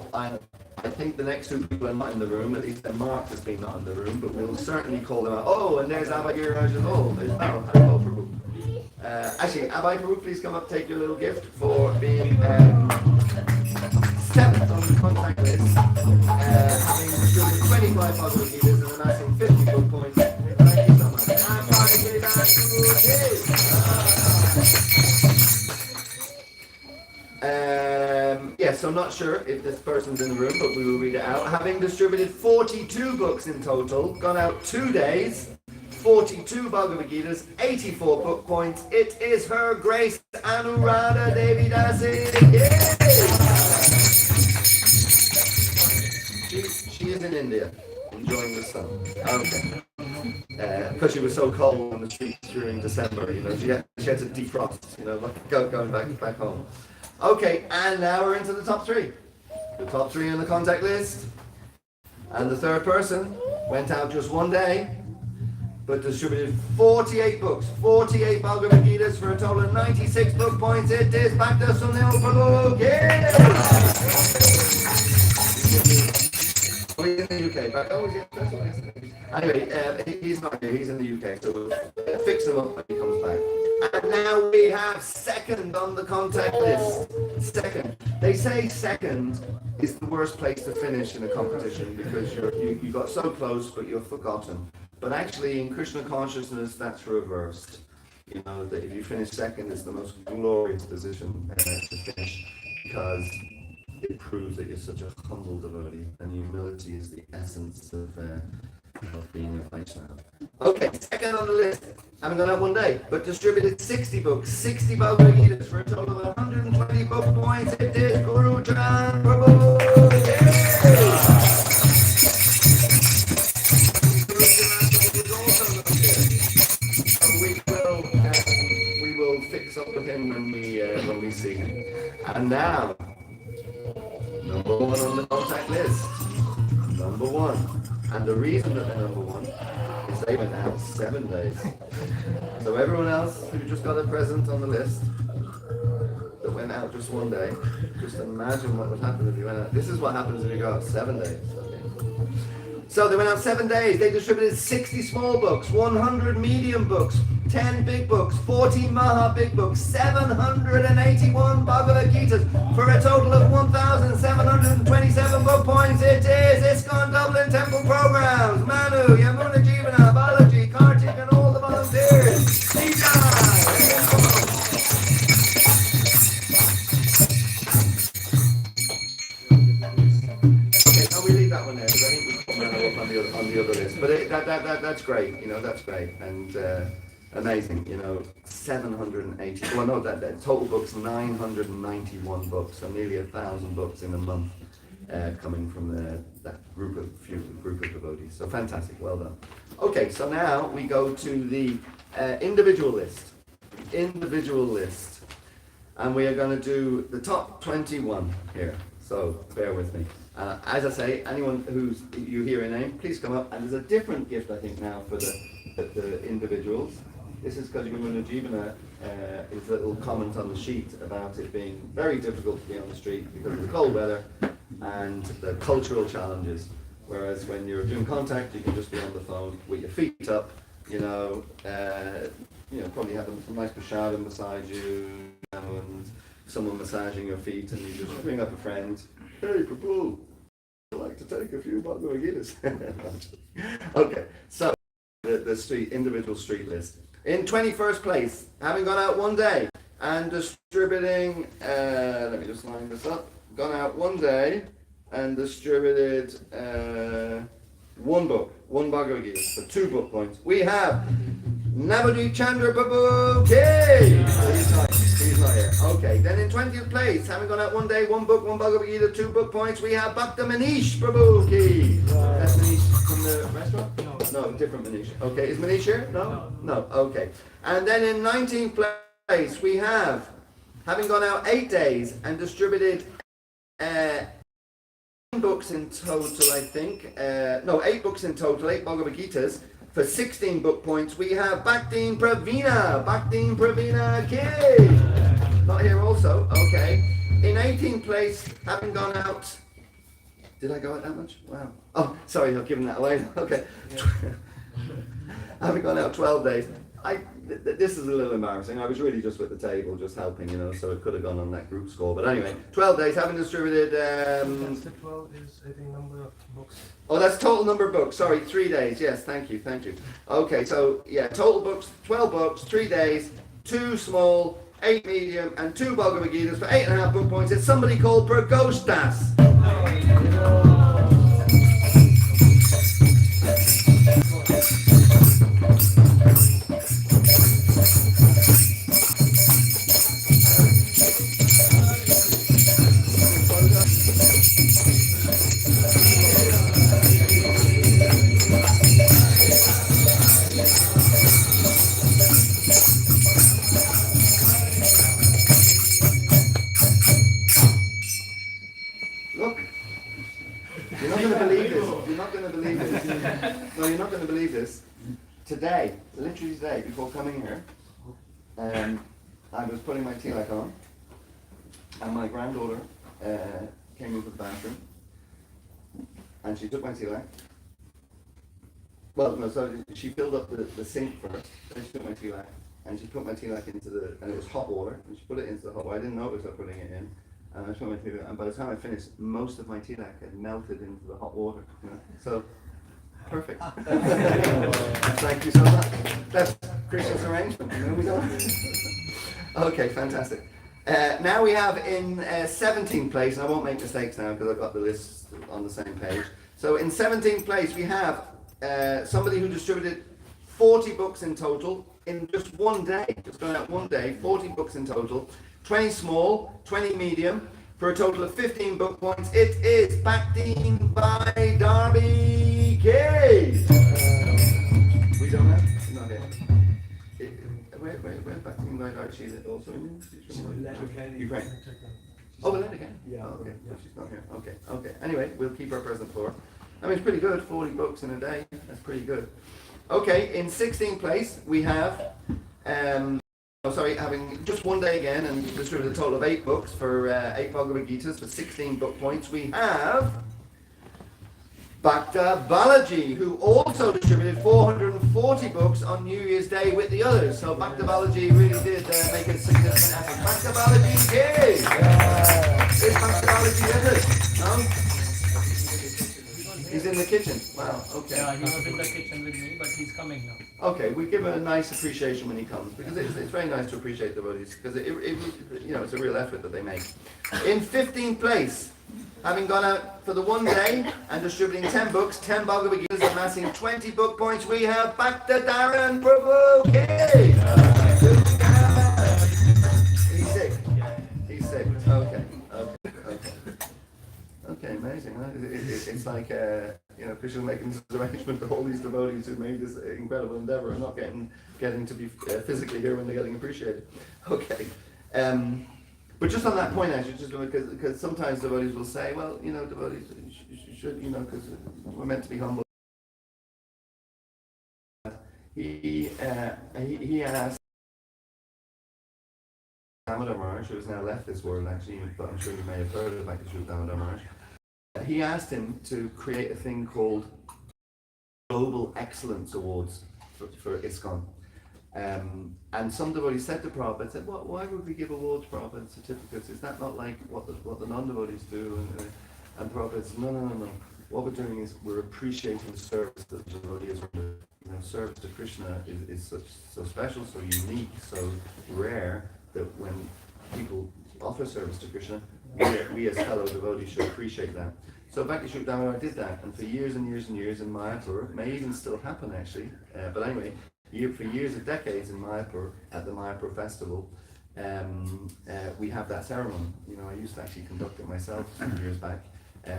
I think the next 2 people are not in the room, at least Mark has been not in the room, but we'll certainly call them out. Oh, and there's Abhay Raj. Oh, there's hello, Prabhu. Actually, Abhay Prabhu, please come up, take your little gift for being 7th on the contact list, having distributed 25 Bhagavad Gitas and amassing 50 book points. Thank you so much. Yes, I'm not sure if this person's in the room, but we will read it out. Having distributed 42 books in total, gone out 2 days, 42 Bhagavad Gitas, 84 book points. It is Her Grace Anuradha Devi Dasi. She is in India, enjoying the sun. Okay. Because she was so cold on the streets during December, she had to defrost, going back home. Okay, and now we're into the top 3. The top 3 on the contact list. And the third person went out just 1 day, but distributed 48 books, 48 Bhagavad Gitas for a total of 96 book points. It is Bhakta Sunil Prabhu. Oh, he's in the UK. Oh, yeah, that's what I said. Anyway, he's not here. He's in the UK, so we'll fix him up when he comes back. And now we have 2nd on the contact list. 2nd. They say 2nd is the worst place to finish in a competition because you got so close, but you're forgotten. But actually, in Krishna consciousness, that's reversed. That if you finish 2nd, it's the most glorious position to finish because it proves that you're such a humble devotee, and humility is the essence of being a Vaishnava. Okay, 2nd on the list. Haven't gone out 1 day, but distributed 60 books, 60 Bhagavad Gitas for a total of 120 book points. It is Guru Charan Prabhu. We will fix up with him when we see him. And now, number 1 on the contact list. Number 1. And the reason that they're number 1 is they went out 7 days. So everyone else who just got a present on the list that went out just 1 day, just imagine what would happen if you went out. This is what happens if you go out 7 days. Okay. So they went out 7 days. They distributed 60 small books, 100 medium books, 10 big books, 14 Maha big books, 781 Bhagavad Gitas for a total of 1,727 book points. It is Iskcon Dublin Temple Programs. Manu, Yamuna Jivana, Balaji, Kartik, and all the volunteers. We leave that one there because I think we put Manu up on the other list. But that's great, that's great. And amazing, 780. Well, no, that total books 991 books, so nearly 1,000 books in a month, coming from that group of devotees. So fantastic, well done. Okay, so now we go to the individual list, and we are going to do the top 21 here. So bear with me. As I say, anyone you hear a name, please come up. And there's a different gift, I think, now for the individuals. This is because Yamuna Jivana is a little comment on the sheet about it being very difficult to be on the street because of the cold weather and the cultural challenges. Whereas when you're doing contact, you can just be on the phone with your feet up, probably have a nice prashadam beside you, and someone massaging your feet, and you just bring up a friend. Hey, Prabhu, I'd like to take a few Bhagavad Gitas. Okay, so the individual street list. In 21st place, having gone out 1 day and distributing, let me just line this up, gone out 1 day and distributed 1 book, 1 Bhagavad Gita for 2 book points. We have Navadip Chandra Prabhu Ki. He's not here. Okay, then in 20th place, having gone out one day, one book, one Bhagavad Gita, 2 book points, we have Bhakta Manish Prabhu Ki. That's Manish from the restaurant? No, different Manish. Okay, is Manish here? No, okay. And then in 19th place, we have, having gone out 8 days and distributed 8 books in total, I think. 8 books in total, 8 Bhagavad Gitas. For 16 book points, we have Bhaktin Pravina Ki. Not here also, okay. In 18th place, having gone out, did I go out that much? Wow. Oh, sorry, I've given that away. Okay. Having gone out 12 days, this is a little embarrassing. I was really just with the table, just helping, so it could have gone on that group score. But anyway, 12 days, having distributed... That's the 12 is, I think, number of books. Oh, that's total number of books. Sorry, 3 days. Yes, thank you. Okay, so, yeah, total books, 12 books, 3 days, 2 small, 8 medium, and 2 Bhagavad Gitas for 8.5 book points. It's somebody called Pragosh Das. Look, you're not going to believe this. You're not going to believe this. No, you're not going to believe this. Today, literally today, before coming here, I was putting my tilak on, and my granddaughter came into the bathroom, and she took my tilak. Well, no, so she filled up the sink first, then she took my tilak, and she put my tilak into and it was hot water, and she put it into the hot water. I didn't notice her putting it in. And I put my tilak, and by the time I finished, most of my tilak had melted into the hot water. So, perfect. Thank you so much. That's Krishna's arrangement. We go. Okay, fantastic. Now we have in 17th place, and I won't make mistakes now because I've got the list on the same page. So in 17th place, we have somebody who distributed 40 books in total in just one day. Just going out one day, 40 books in total. 20 small, 20 medium, for a total of 15 book points. It is Bhaktin by Darby K. We don't have? Not here. Where Bhaktin by Darby? She's also in Ukraine. Oh, well, again? Yeah. Oh, okay, so she's not here. Okay. Anyway, we'll keep her present for her. I mean, it's pretty good, 40 books in a day. That's pretty good. Okay, in 16th place, we have... having just one day again and distributed a total of 8 books for 8 Bhagavad Gitas for 16 book points. We have Bhakta Balaji, who also distributed 440 books on New Year's Day with the others. So Bhakta Balaji really did make a significant effort. Bhakta Balaji, yay! Is Bhakta Balaji with us? No? He's in the kitchen. Wow, okay. Yeah, he was in the kitchen with me, but he's coming now. Okay, we give him a nice appreciation when he comes, because it's very nice to appreciate the devotees, because it's a real effort that they make. In 15th place, having gone out for the one day and distributing 10 books, 10 Bhagavad Gitas, amassing 20 book points, we have Bhakta Dharan Prabhu Ki. He's sick. Okay, amazing. Huh? It's like, Krishna making this arrangement for all these devotees who made this incredible endeavor and not getting to be physically here when they're getting appreciated. Okay. But just on that point, actually, just because sometimes devotees will say, well, devotees should, because we're meant to be humble. He asked Damodar Maharaj, who has now left this world actually, but I'm sure you may have heard of Bhakti Damodar Maharaj. He asked him to create a thing called Global Excellence Awards for Iskcon. And some devotees said to Prabhupada, said, why would we give awards, Prabhupada, certificates? Is that not like what the non-devotees do? And Prabhupada said, no. What we're doing is we're appreciating the service that the devotee is rendering. Service to Krishna is so special, so unique, so rare, that when people offer service to Krishna, we as fellow devotees should appreciate that. So Bhakti Damodar did that, and for years and years and years in Mayapur, it may even still happen actually, but anyway, for years and decades in Mayapur, at the Mayapur festival, we have that ceremony. You know, I used to actually conduct it myself a few years back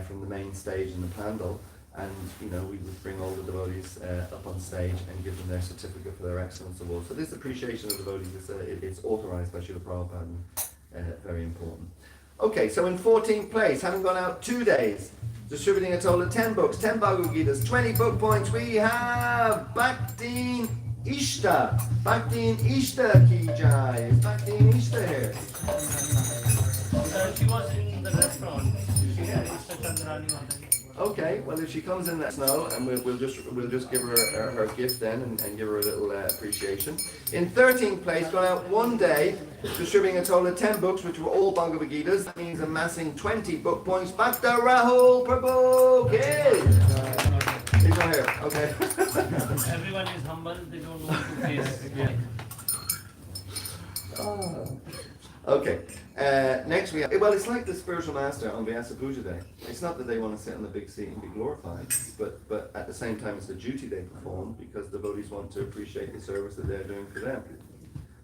from the main stage in the pandal, and you know, we would bring all the devotees up on stage and give them their certificate for their excellence award. So this appreciation of devotees is it's authorized by Srila Prabhupada, and very important. Okay, so in 14th place, having gone out 2 days, distributing a total of 10 books, 10 Bhagavad Gitas, 20 book points, we have Bhaktin Ishta. Bhaktin Ishta ki jai. Is Bhaktin Ishta here? She was in the restaurant. She had Mr. Chandrani Mataji. Okay, well if she comes in, let us know, and we'll just give her her gift then, and give her a little appreciation. In 13th place, gone out 1 day, distributing a total of 10 books, which were all Bhagavad Gitas. That means amassing 20 book points. Bhakta Rahul Prabhu, okay. He's not here. Okay. Everyone is humble. They don't want to face. Yeah. Oh. Okay. Next we have, well, it's like the spiritual master on Vyasa Puja Day. It's not that they want to sit on the big seat and be glorified, but at the same time it's the duty they perform, because the devotees want to appreciate the service that they're doing for them.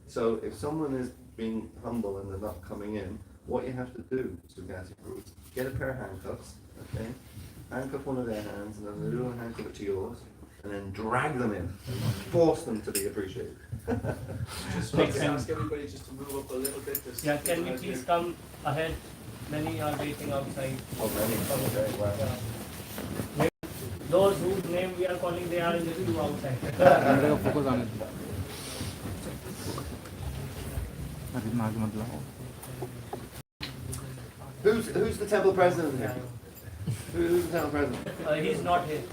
So if someone is being humble and they're not coming in, what you have to do, Sugati Guru, get a pair of handcuffs, okay? Handcuff one of their hands, and then the other handcuff it to yours, and then drag them in, force them to be appreciated. Just want to ask everybody just to move up a little bit. Yeah, can we please come ahead? Many are waiting outside. Oh, many. Okay, wow. Yeah. Those whose name we are calling, they are in the queue outside. Focus on it. Who's the temple president here? Who's the temple president? He's not here.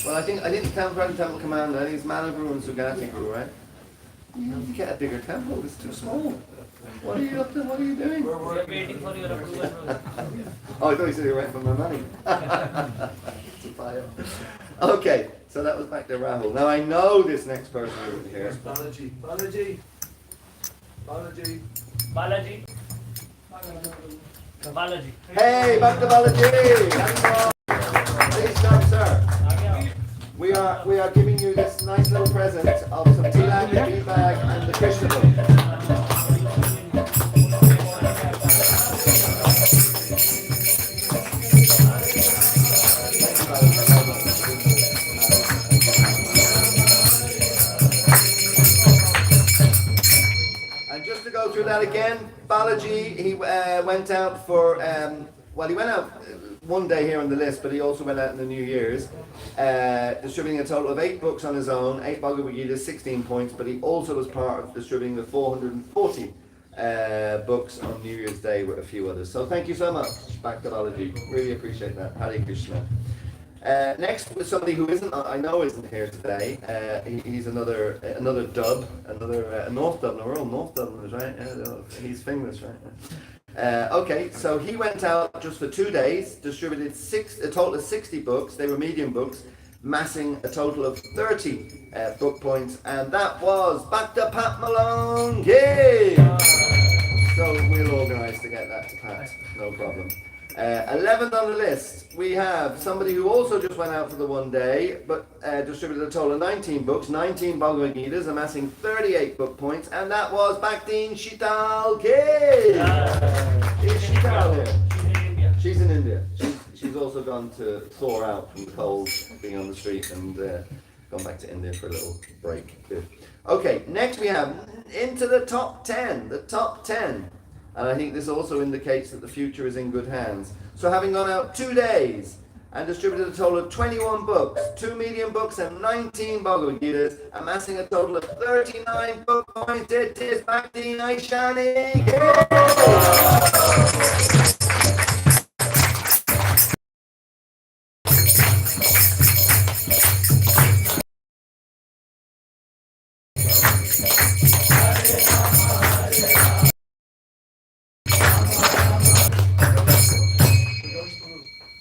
Well, I think the temple president, temple commander, I think it's Managuru and Sugati Guru, right? You have to get a bigger temple. It's too small. What are you up to? What are you doing? We are waiting for your approval. Oh, I thought you said you were renting for my money. It's a fire. Okay, so that was back to Rahul. Now I know this next person over here. Balaji. Balaji. Hey, back to Balaji. Please come, sir. We are giving you this nice little present of some tilak, a tea bag, and the Krishna book. And just to go through that again, Balaji, he went out for, well, he went out 1 day here on the list, but he also went out in the New Year's, distributing a total of 8 books on his own, 8 Bhagavad Gita, 16 points, but he also was part of distributing the 440 books on New Year's Day with a few others. So thank you so much, back to Balaji. Really appreciate that. Hare Krishna. Next was somebody who I know isn't here today. He's another dub, a North Dubliner. We're all North Dubliners, right? He's famous, right? Okay, so he went out just for 2 days, distributed a total of 60 books. They were medium books, massing a total of 30 book points, and that was Bhakta Pat Malone. Yay! So we'll organise to get that to Pat, no problem. 11th on the list, we have somebody who also just went out for the 1 day, but distributed a total of 19 books, 19 Bhagavad Gitas, amassing 38 book points, and that was Bhaktin Shital K. Is Shital here? She's in India. She's also gone to thaw out from the cold, being on the street, and gone back to India for a little break. Good. Okay, next we have into the top 10. The top 10. And I think this also indicates that the future is in good hands. So having gone out 2 days and distributed a total of 21 books, 2 medium books and 19 Bhagavad Gitas, amassing a total of 39 book points, it is Bhakti Naishani.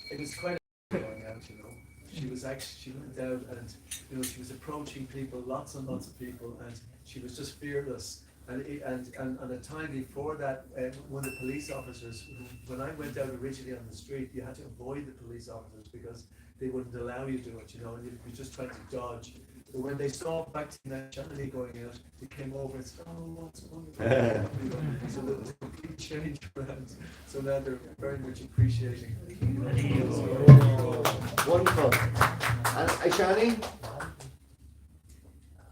It was quite going out, you know. She went out and, you know, she was approaching people, lots and lots of people, and she was just fearless. And a time before that, one of the police officers, when I went out originally on the street, you had to avoid the police officers because they wouldn't allow you to do it, you know, and you're just trying to dodge But when they saw Bhakti Nationality going out, they came over and said, "Oh, what's wonderful." So there was a complete change around. So now they're very much appreciating. Wonderful. And Aishani,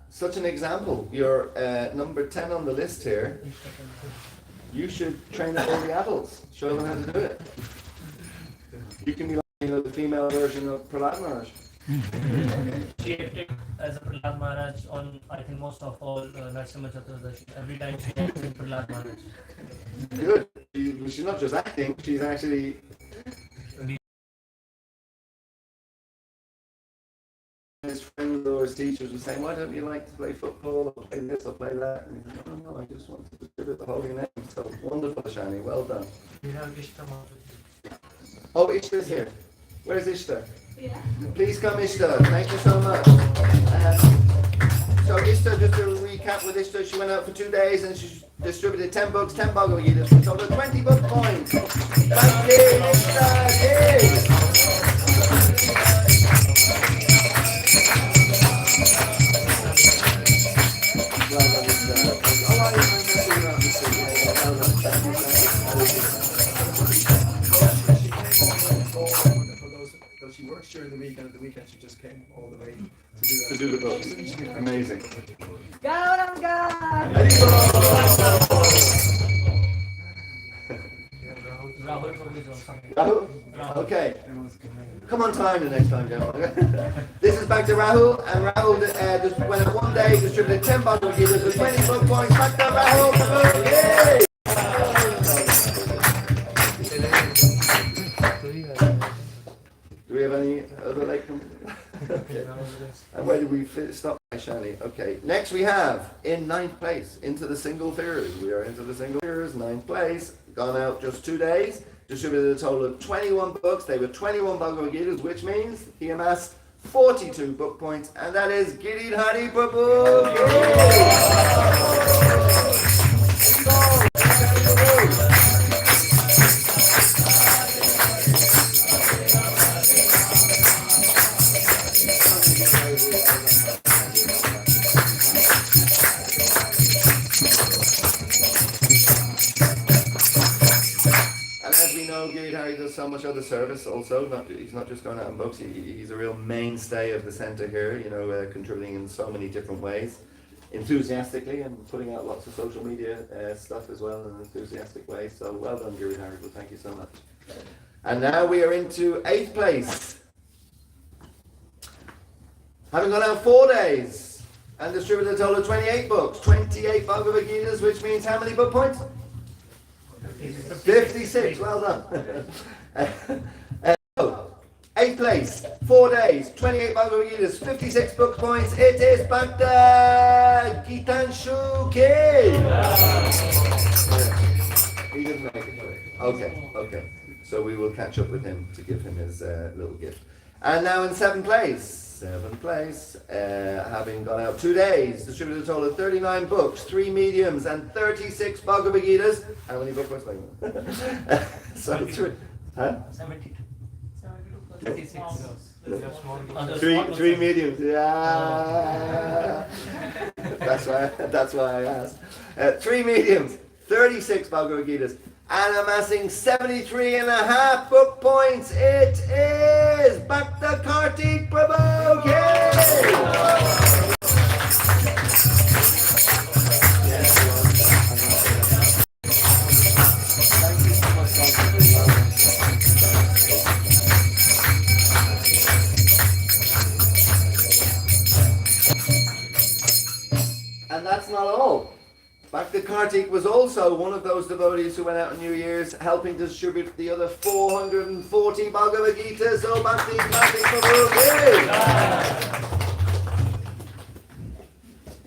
such an example. You're number 10 on the list here. You should train up all the adults. Show them how to do it. You can be like, the female version of Prahlad Maharaj. She acted as a Prahlad Maharaj on, I think, most of all Narasimha Chaturdashi. Every time she acts in Prahlad Maharaj. Good. She's not just acting, she's actually... His friends or his teachers were saying, "Why don't you like to play football or play this or play that?" And he said, "Oh no, I just want to distribute the holy name." So wonderful, Shani. Well done. We have Ishta Maharaj. Oh, Ishta's here. Where's Ishta? Yeah. Please come, Ishta. Thank you so much. So Ishta, just to recap with Ishta, she went out for 2 days and she distributed 10 books, 10 Bhagavad Gitas, for a total of 20 book points. Thank you, Ishta. Yay. She works during the week, and at the weekend she just came all the way to do that. To do the books. Amazing. Gauranga! Rahul from his own something. Rahul? Okay. Come on time the next time, gentlemen. This is back to Rahul, and Rahul just went out 1 day, distributed 10 Bhagavad Gitas with 20 book points. Back to Rahul. Yay! Do we have any other like them? Okay. And where did we stop, Shani? Okay. Next we have in 9th place into the single figures. We are into the single figures, 9th place. Gone out just 2 days. Distributed a total of 21 books. They were 21 Bhagavad Gitas, which means he amassed 42 book points, and that is Giridhari Prabhu. Giridhari does so much other service also. He's not just going out on books. He's a real mainstay of the centre here, contributing in so many different ways, enthusiastically, and putting out lots of social media stuff as well in an enthusiastic way. So well done, Giridhari. Well, thank you so much. And now we are into 8th place. Having gone out 4 days and distributed a total of 28 books, 28 Bhagavad Gitas, which means how many book points? 56, well done. 8th place, 4 days, 28 Bhagavad Gitas, 56 book points. It is Bhakta Gitanshu K. He didn't make it. Okay. So we will catch up with him to give him his little gift. And now in 7th place, having gone out 2 days, distributed a total of 39 books, 3 mediums, and 36 Bhagavad Gitas. How many book points? So 72. 36. Three mediums. Yeah. That's why I asked. 3 mediums, 36 Bhagavad Gitas, and amassing 73.5 book points. It is Bhakta Kartik Prabhu. Yay! And that's not all. Bhakta Kartik was also one of those devotees who went out on New Year's helping to distribute the other 440 Bhagavad Gitas. So Bhakti Kartik Prabhu.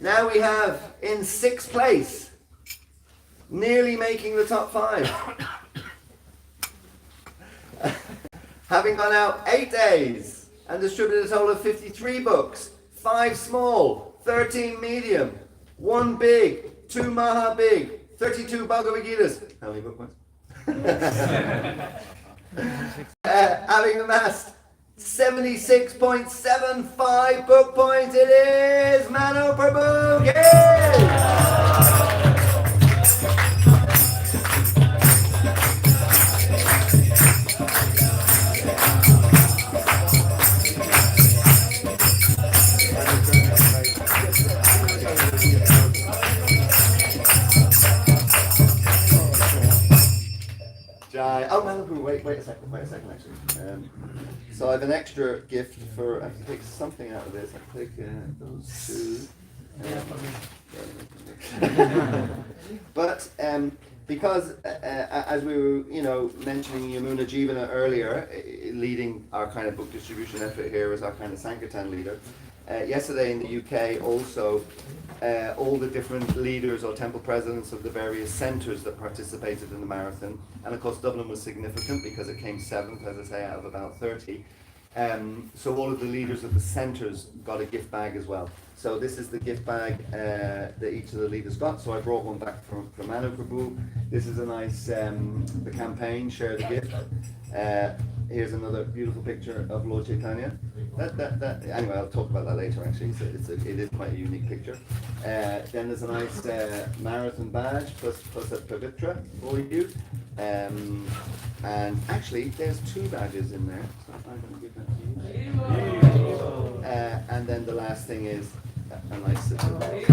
Now we have in 6th place, nearly making the top 5. Having gone out 8 days and distributed a total of 53 books, 5 small, 13 medium, 1 big, 2 maha big, 32 Bhagavad Gitas. How many book points? Having amassed 76.75 book points. It is Manu Prabhu. Yay! Oh, Malibu, wait a second actually. So I have an extra gift for, I have to take something out of this. I take those two. But because as we were, mentioning Yamuna Jivana earlier, leading our kind of book distribution effort here as our kind of Sankirtan leader, yesterday in the UK also, all the different leaders or temple presidents of the various centres that participated in the marathon, and of course Dublin was significant because it came 7th, as I say, out of about 30. So all of the leaders of the centres got a gift bag as well. So this is the gift bag that each of the leaders got. So I brought one back from Manu Prabhu. This is a nice, the campaign, Share the Gift. Here's another beautiful picture of Lord Chaitanya. Anyway, I'll talk about that later actually. It is quite a unique picture. Then there's a nice marathon badge plus a pavitra for you. And actually, there's 2 badges in there. So I'm going to give that to you. And then the last thing is a nice certificate.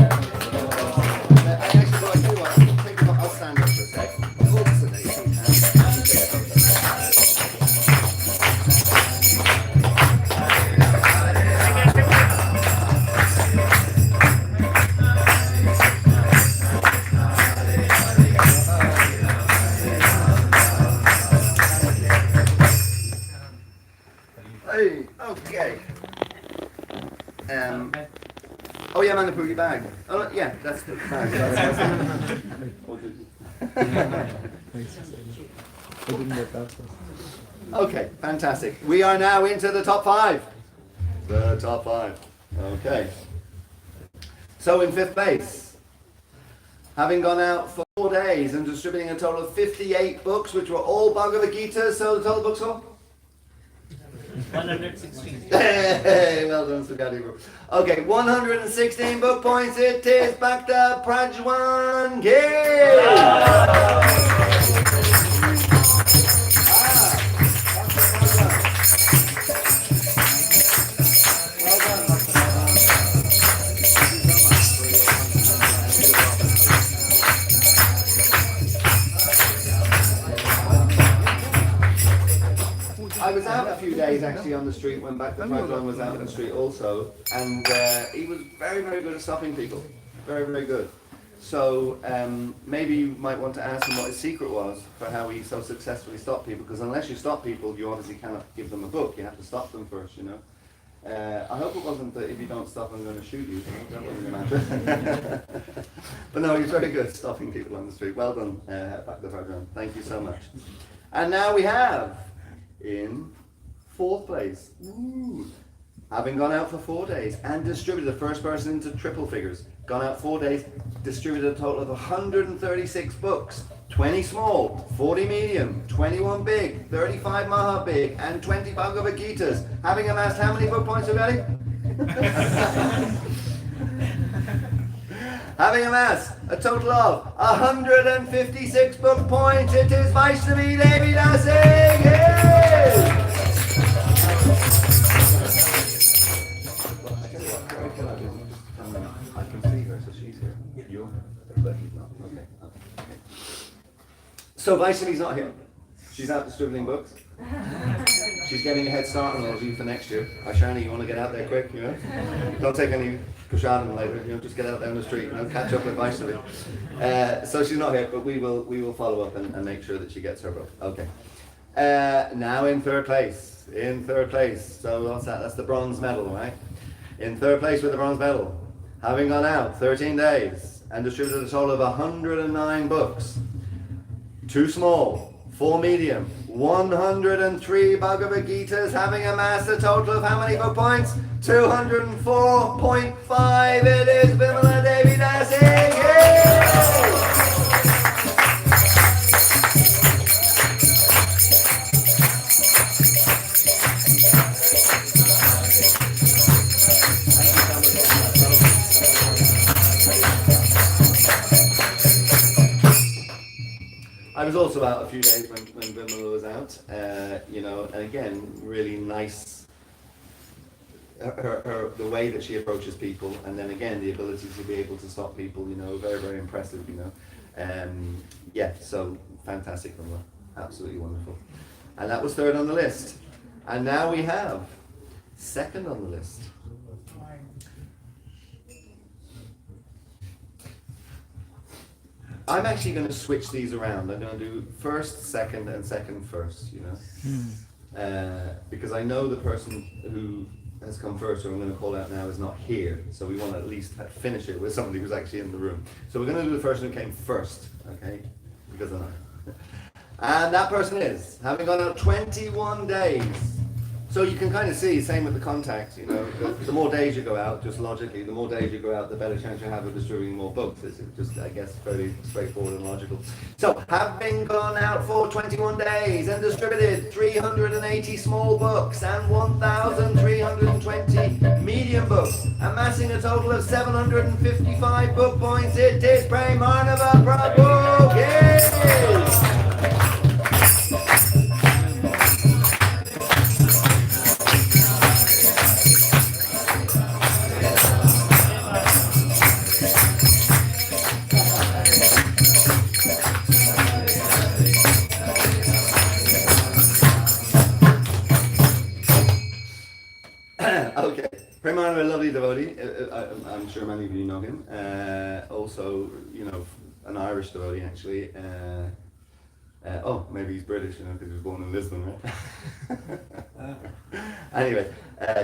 Actually, what I do, I'll stand up for a second. Hey, okay. Oh yeah, man, put your bag. Oh yeah, that's the bag. Okay, fantastic. We are now into the top 5. The top 5. Okay. So in 5th place, having gone out for 4 days and distributing a total of 58 books, which were all Bhagavad Gita, so the total books were 116. Hey, well done, Sugati Group. Okay, 116 book points. It is Bhakta Prajwan Gill. I was out a few days actually on the street when Bhakta Prajwan was out on the street also, and he was very, very good at stopping people. Very, very good. So maybe you might want to ask him what his secret was for how he so successfully stopped people, because unless you stop people, you obviously cannot give them a book. You have to stop them first, I hope it wasn't that if you don't stop, I'm going to shoot you. That wasn't going to matter. But no, he's very good at stopping people on the street. Well done, Bhakta Prajwan. Thank you so much. And now we have, in 4th place, having gone out for 4 days and distributed, the first person into triple figures, gone out 4 days, distributed a total of 136 books, 20 small, 40 medium, 21 big, 35 Maha big, and 20 Bhagavad Gitas, having amassed how many book points already? Having amassed a total of 156 book points, it is Vaishnavi Devi Dasing! I can see her, so she's here. You're, but he's not. Okay. So Vaishnavi's not here. She's out distributing books. She's getting a head start on all of you for next year. Ashani, you want to get out there quick, Don't take any prasadam later, just get out there on the street, catch up with Vaishnavi. So she's not here, but we will follow up and make sure that she gets her book. Okay. Now in 3rd place. So what's that? That's the bronze medal, right? In 3rd place with the bronze medal, having gone out 13 days and distributed a total of 109 books. 2 small, 4 medium, 103 Bhagavad Gitas, having amassed a total of how many book points? 204.5. It is Bimala Devi Dasing! I was also out a few days when Vimala was out, you know, and again, really nice, the way that she approaches people, and then again, the ability to be able to stop people, you know, very, very impressive, you know. Yeah, so fantastic, Vimala, absolutely wonderful. And that was third on the list. And now we have second on the list. I'm actually going to switch these around. I'm going to do first, second, and second first, you know. Because I know the person who has come first, who I'm going to call out now, is not here. So we want to at least finish it with somebody who's actually in the room. So we're going to do the person who came first, okay? Because I know. And that person is, having gone out 21 days. So you can kind of see, same with the contacts, you know, the more days you go out, just logically, the more days you go out, the better chance you have of distributing more books. It's just, I guess, fairly straightforward and logical. So, having gone out for 21 days and distributed 380 small books and 1,320 medium books, amassing a total of 755 book points, it is Premanava Prabhu! Yay! Okay, Premanava, a lovely devotee. I'm sure many of you know him. Also, you know, an Irish devotee actually. Oh, maybe he's British, you know, because he was born in Lisbon, right? Anyway,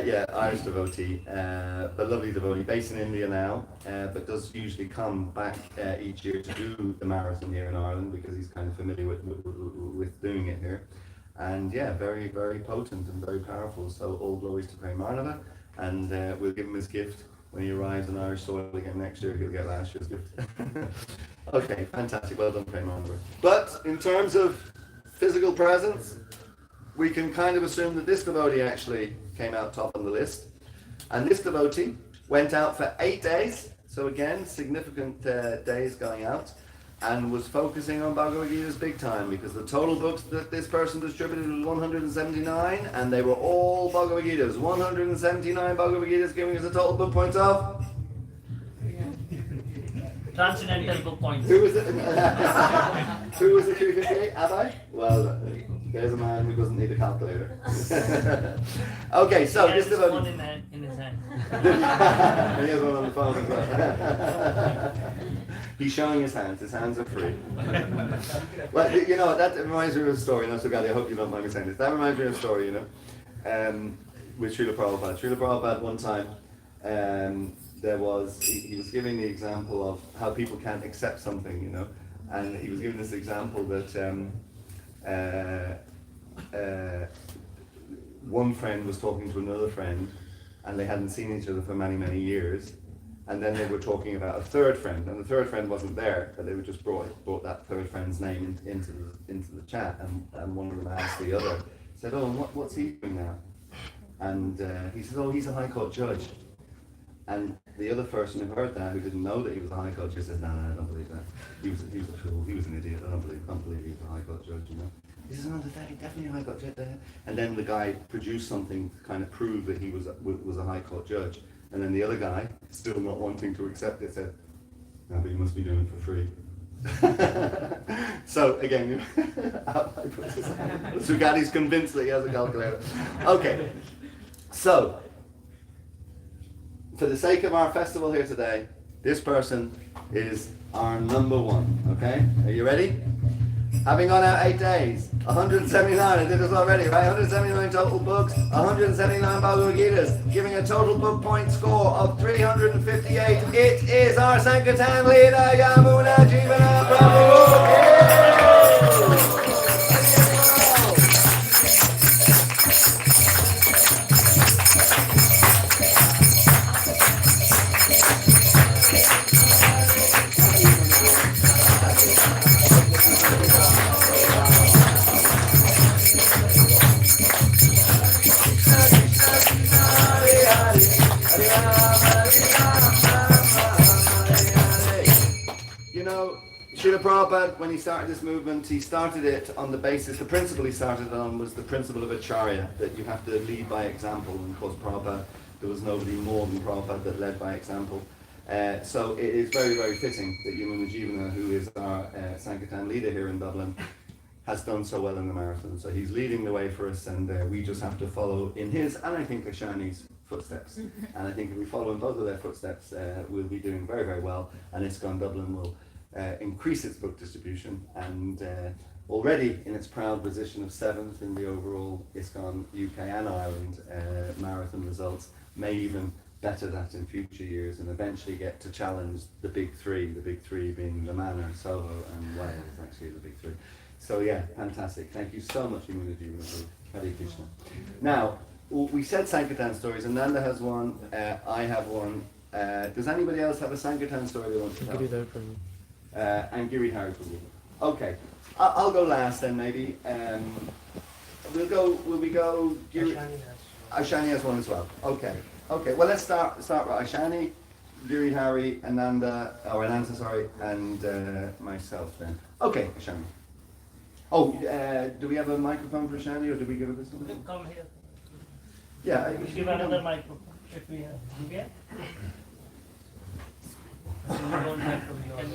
yeah, Irish devotee, but lovely devotee, based in India now, but does usually come back each year to do the marathon here in Ireland because he's kind of familiar with doing it here. And yeah, very, very potent and very powerful. So all glories to Premanava, and we'll give him his gift when he arrives on Irish soil again next year. He'll get last year's gift. Okay, fantastic. Well done, Premanava. But in terms of physical presence, we can kind of assume that this devotee actually came out top on the list. And this devotee went out for 8 days. So again, significant days going out. And was focusing on Bhagavad Gita's big time, because the total books that this person distributed was 179, and they were all Bhagavad Gitas. 179 Bhagavad Gitas, giving us a total book points of? Transcendental book points. Who was it? Who was the 358? Abhay? Well, there's a man who doesn't need a calculator. Okay, so He this has is his phone in his hand. And he has one on the phone as well. He's showing his hands are free. Well, you know, that reminds me of a story, and I hope you don't mind me saying this. That reminds me of a story, you know, with Srila Prabhupada. Srila Prabhupada, one time, he was giving the example of how people can't accept something, you know, and he was giving this example that one friend was talking to another friend, and they hadn't seen each other for many, many years. And then they were talking about a third friend, and the third friend wasn't there, but they were just brought that third friend's name into the chat, and one of them asked the other, said, "Oh, what's he doing now?" And he said, "Oh, he's a High Court judge." And the other person who heard that, who didn't know that he was a High Court judge, says, "No, I don't believe that. He was a fool. He was an idiot. I can't believe he was a High Court judge, you know." He says, "No, definitely a High Court judge." And then the guy produced something to kind of prove that he was a High Court judge. And then the other guy, still not wanting to accept it, said, "No, but you must be doing it for free." So again, Sugati's convinced that he has a calculator. Okay, so for the sake of our festival here today, this person is our number one. Okay, are you ready? Having gone out 8 days, 179, I did this already, right? 179 total books, 179 Bhagavad Gitas, giving a total book point score of 358. It is our Sankirtan leader, Yamuna Jivana Prabhu! Srila Prabhupada, when he started this movement, he started it on the basis, the principle he started on was the principle of acharya, that you have to lead by example. And of course, Prabhupada, there was nobody more than Prabhupada that led by example. So it is very, very fitting that Yamuna Jivana, who is our Sankirtan leader here in Dublin, has done so well in the marathon. So he's leading the way for us, and we just have to follow in his, and I think Ashani's footsteps. And I think if we follow in both of their footsteps, we'll be doing very, very well, and Iskcon Dublin will increase its book distribution, and already in its proud position of 7th in the overall Iskcon UK and Ireland marathon results, may even better that in future years, and eventually get to challenge the big three being the Manor, Soho and Wales, actually the big three. So yeah, fantastic. Thank you so much, Immunity. Hare Krishna. Now, we said Sankirtan stories, and Nanda has one, I have one. Does anybody else have a Sankirtan story they want to tell? And Giri Hari Prabhu. Okay, I'll go last then maybe. Will we go Giri? Ashani has one as well. Okay. Well, let's start with Ashani, Giri Hari, Ananda, and myself then. Okay, Ashani. Oh, do we have a microphone for Ashani, or do we give it this one? Come here. Yeah. We'll give another microphone if we have. Yeah?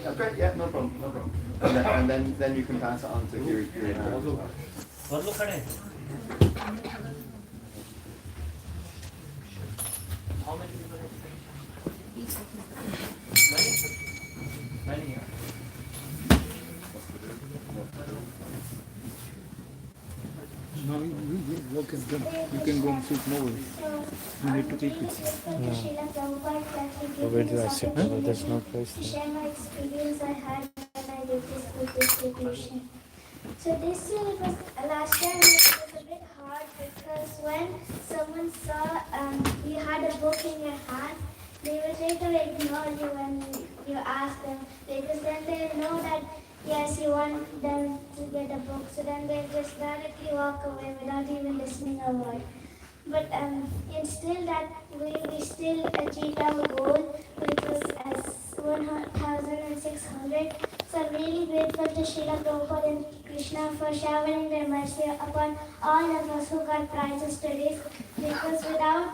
Okay, yeah, no problem. And then you can pass it on to Giri Hari as well. How many people have Many, yeah. No, you can go and sit more. You need to keep it. Where do I sit? There's no place there. Share my experience I had when I did this book distribution. So this year it was, last time it was a bit hard because when someone saw you had a book in your hand, they will try to ignore you when you ask them, because then they know that yes, you want them to get a book, so then they just directly walk away without even listening a word. But in still that way, we still achieved our goal, which was as 1,600. So I'm really grateful to Srila Prabhupada and Krishna for showering their mercy upon all of us who got prizes today, because without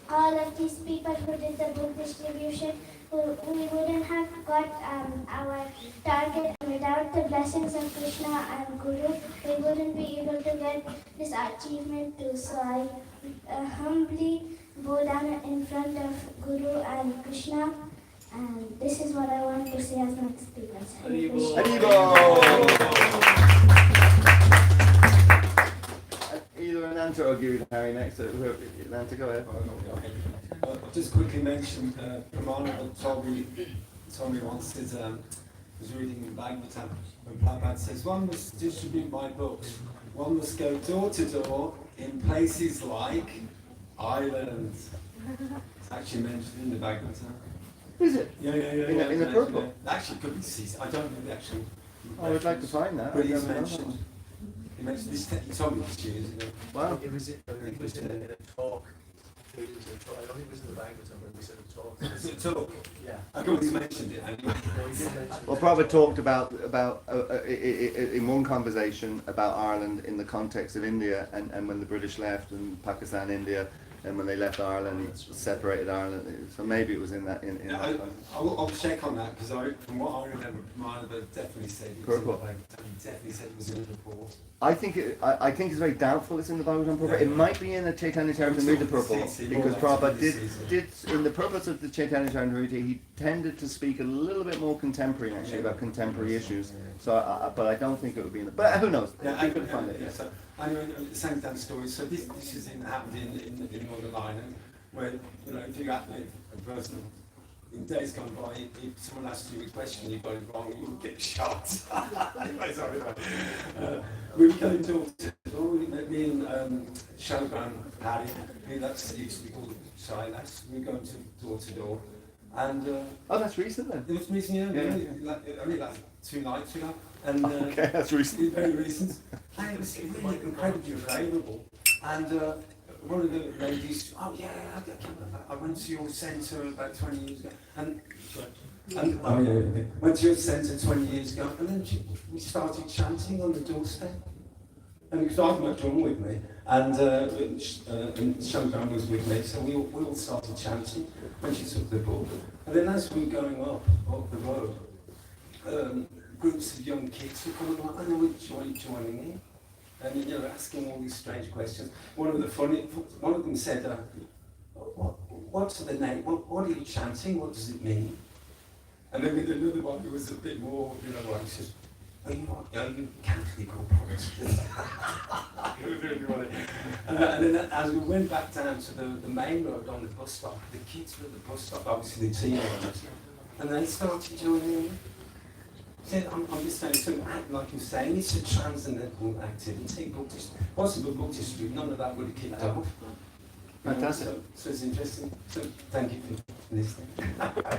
all of these people who did the book distribution, we wouldn't have got our target. Without the blessings of Krishna and Guru, we wouldn't be able to get this achievement too. So I humbly bow down in front of Guru and Krishna, and this is what I want to say as my experience. Either Ananta or Giri Hari next. Ananta, go ahead. Just quickly mention, Pramana told me once that was reading in Bhagavatam, when Prabhupada says, one must distribute my books, one must go door to door in places like Ireland. It's actually mentioned in the Bhagavatam. Is it? Yeah. In the purple? Actually, could be CC. I don't know the actual. I would like to find that. But he's mentioned. He mentioned this. He told me this years ago. Wow. It was in a talk. I don't think it was in the Bhagavatam, but we said a talk. Is it a talk? Yeah. I thought he mentioned it anyway. No, he did mention Well, Prabhupada talked about in one conversation about Ireland in the context of India, and when the British left, and Pakistan, India, and when they left Ireland, separated Ireland. So maybe it was in that. That I'll check on that, because from what I remember, Prabhupada definitely said it was in the Bhagavatam. He definitely said it was in the report. I think it's very doubtful it's in the Bhagavatam Prabhupada. It might be in the Chaitanya Charitamrita purport, because Prabhupada did in the purpose of the Chaitanya Charitamrita, he tended to speak a little bit more contemporary, actually, about contemporary issues. So, but I don't think it would be in the. But who knows? Yeah, I could find it. Yeah, so, anyway, the same damn story. So this is happened in Northern Ireland, where if you got a person. In days gone by, if someone asks you a question, you got it wrong, you will get shot. Anyway, sorry. We were going door to door, me and Showground Harry, that's used to be called Silas, we were going door to door. And oh, that's recent then? it was recent, only like 2 nights ago. And okay, that's recent. Very recent. And it was really incredibly favourable. And one of the ladies, oh yeah, I went to your centre about 20 years ago, and And went to a centre 20 years ago, and then we started chanting on the doorstep. And because I've got drum with me, and Shankar was with me, so we all started chanting when she took the book. And then as we were going up the road, groups of young kids were coming along, and they were joining in, and asking all these strange questions. One of them said, "What's the name? What are you chanting? What does it mean?" And then another one who was a bit more, anxious. Are you Catholic or Protestant? And then as we went back down to the main road on the bus stop, the kids were at the bus stop, obviously the teenagers, and they started joining in. Said, I'm just saying, so like you're saying, it's a transcendental activity. Possible book history, none of that would have kicked off. Fantastic. So it's interesting. So thank you for listening.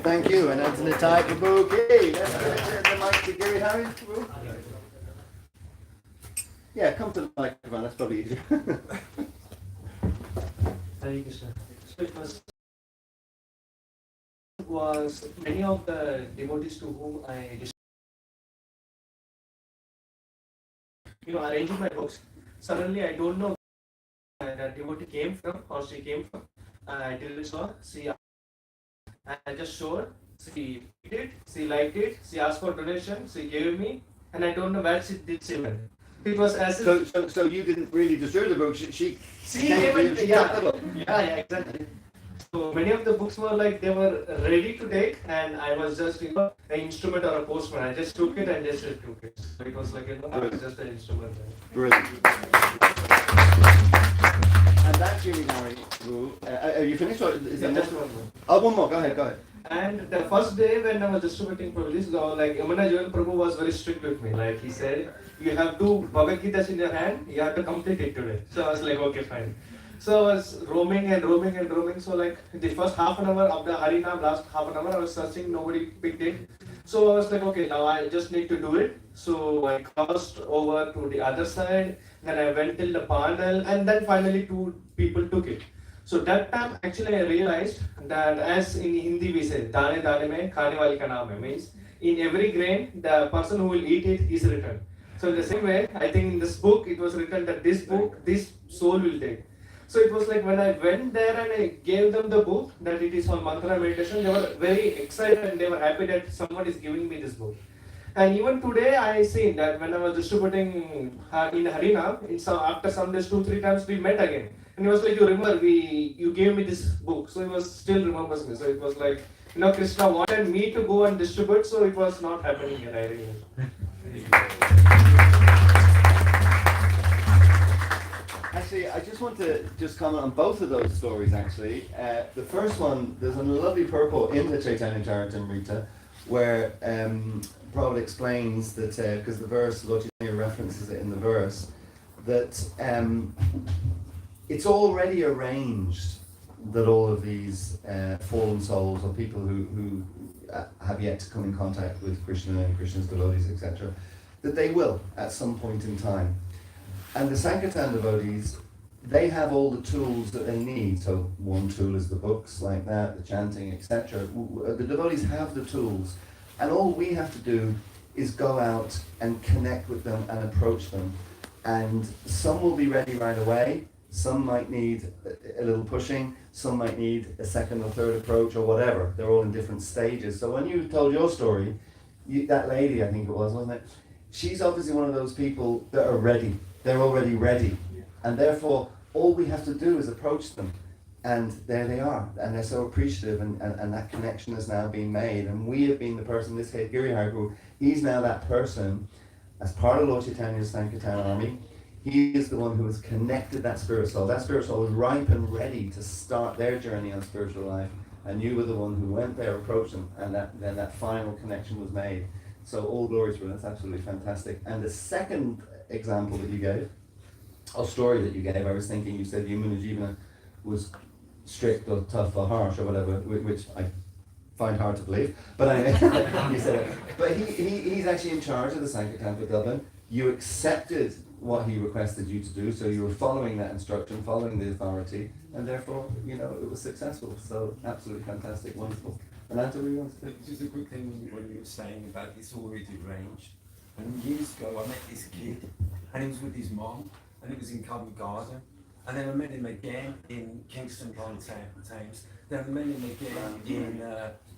Thank you, and that's the type of bouquet. Let's get the mic to Gary Harry. Yeah, come to the microphone, that's probably easier. Hare Krishna. So it was many of the devotees to whom I arranging my books. Suddenly I don't know where the devotee came from or she came from. I didn't saw. I just showed. She did it. She liked it. She asked for donation. She gave me, and I don't know where she did it. It was as if So you didn't really deserve the book. She gave it. took Yeah, the book. yeah, exactly. So many of the books were like they were ready to take, and I was just an instrument or a postman. I just took it and just took it. So it was like I was just an instrument. Brilliant. And that's really Harry. Are you finished? Or is that Just more? one more. Oh, one more. Go ahead. And the first day when I was distributing privileges, like Yamuna Joel Prabhu was very strict with me. Like he said, you have two Bhagavad Gita's in your hand, you have to complete it today. So I was like, okay, fine. So I was roaming. So like the first half an hour of the Harinam, last half an hour, I was searching, nobody picked it. So I was like, okay, now I just need to do it. So I crossed over to the other side, then I went till the panel, and then finally two people took it. So that time actually I realized that as in Hindi we say, Dane Dane mein khane wali ka naam hai, means in every grain the person who will eat it is written. So in the same way, I think in this book it was written that this soul will take. So it was like when I went there and I gave them the book, that it is on mantra meditation, they were very excited and they were happy that someone is giving me this book. And even today I seen that when I was distributing in Harinam, after some days, 2-3 times we met again. And he was like, you remember, you gave me this book. So he was still remembers me. So it was like, Krishna wanted me to go and distribute, so it was not happening in Harinam. Actually, I just want to comment on both of those stories, actually. The first one, there's a lovely purport in the Chaitanya Charitamrita where Prabhupada explains that, because the verse, Lord Chaitanya references it in the verse, that it's already arranged that all of these fallen souls or people who have yet to come in contact with Krishna and Krishna's devotees, etc., that they will at some point in time. And the Sankirtan devotees, they have all the tools that they need. So one tool is the books like that, the chanting, etc. The devotees have the tools. And all we have to do is go out and connect with them and approach them. And some will be ready right away. Some might need a little pushing. Some might need a second or third approach or whatever. They're all in different stages. So when you told your story, that lady, I think it was, wasn't it? She's obviously one of those people that are ready. They're already ready. And therefore, all we have to do is approach them. And there they are. And they're so appreciative. And that connection has now been made. And we have been the person, in this case, Girihar, who he's now that person, as part of Lord Chaitanya's Sankirtan army. He is the one who has connected that spirit soul. That spirit soul was ripe and ready to start their journey on spiritual life. And you were the one who went there, approached them, and then that final connection was made. So all glory to it. That's absolutely fantastic. And the second example that you gave, or story that you gave, I was thinking, you said Yamuna Jivana was strict or tough or harsh or whatever, which I find hard to believe. But anyway, you said it. But he's actually in charge of the Sankirtan for Dublin. You accepted what he requested you to do, so you were following that instruction, following the authority, and therefore, it was successful. So absolutely fantastic, wonderful. Ananta, what do you want to say? Just a quick thing when you were saying about it's already arranged. And years ago, I met this kid, and he was with his mom, and it was in Covent Garden. And then I met him again in Kingston upon Thames. Then I met him again in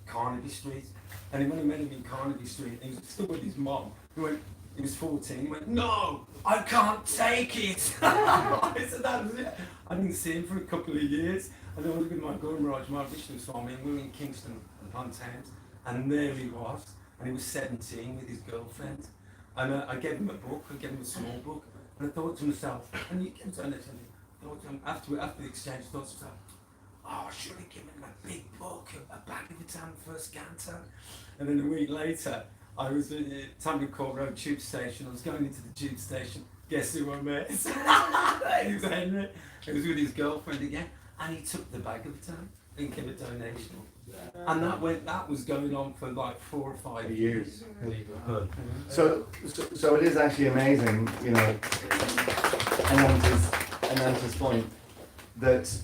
Carnaby Street. And then when I met him in Carnaby Street, he was still with his mom. He was 14. He went, "No, I can't take it." I said, "That was it." I didn't see him for a couple of years. And then I was with my Guru Maharaj, my Vishnu Swami, and we were in Kingston upon Thames. And there he was. And he was 17 with his girlfriend. And I gave him a book, I gave him a small book. And I thought to myself, and you can tell it to me, after the exchange, I thought to myself, "Oh, I should have given him a big book, a Bhagavatam first canto." And then a week later, I was at Tamil Court Road tube station. I was going into the tube station. Guess who I met? It was Henry. He was with his girlfriend again, and he took the Bhagavatam and gave a donation. And that was going on for like 4 or 5 years. So it is actually amazing, you know, Ananta's point that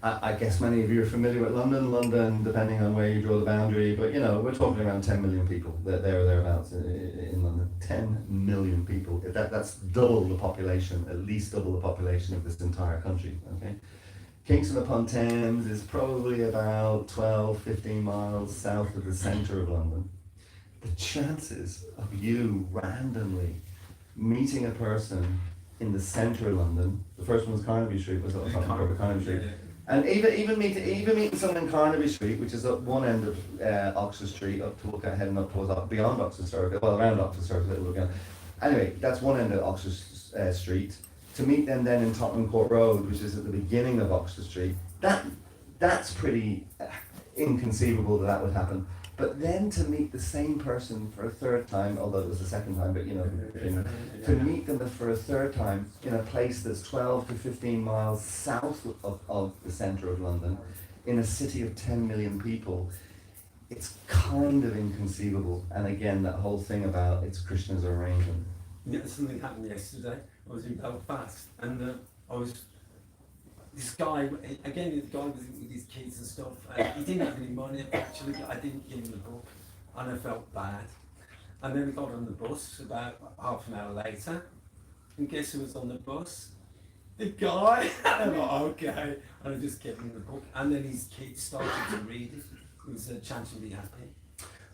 I guess many of you are familiar with London, depending on where you draw the boundary, but you know, we're talking around 10 million people there or thereabouts in London. 10 million people. That's double the population, at least double the population of this entire country, okay? Kingston upon Thames is probably about 12, 15 miles south of the centre of London. The chances of you randomly meeting a person in the centre of London, the first one was Carnaby Street, was it? Carnaby Street. And even meeting someone in Carnaby Street, which is at one end of Oxford Street, up to heading up towards beyond Oxford Circle, well, around Oxford Circle a little again. Anyway, that's one end of Oxford Street. To meet them then in Tottenham Court Road, which is at the beginning of Oxford Street, that's pretty inconceivable that would happen. But then to meet the same person for a third time, although it was the second time, but you know, to meet them for a third time in a place that's 12 to 15 miles south of the centre of London, in a city of 10 million people, it's kind of inconceivable. And again, that whole thing about it's Krishna's arrangement. Yeah, something happened yesterday. I was in Belfast, and this guy, again, the guy was with his kids and stuff. He didn't have any money, actually. I didn't give him the book, and I felt bad. And then we got on the bus about half an hour later, and guess who was on the bus? The guy. And I'm like, okay. And I just gave him the book, and then his kids started to read it. He was chanting "Be Happy."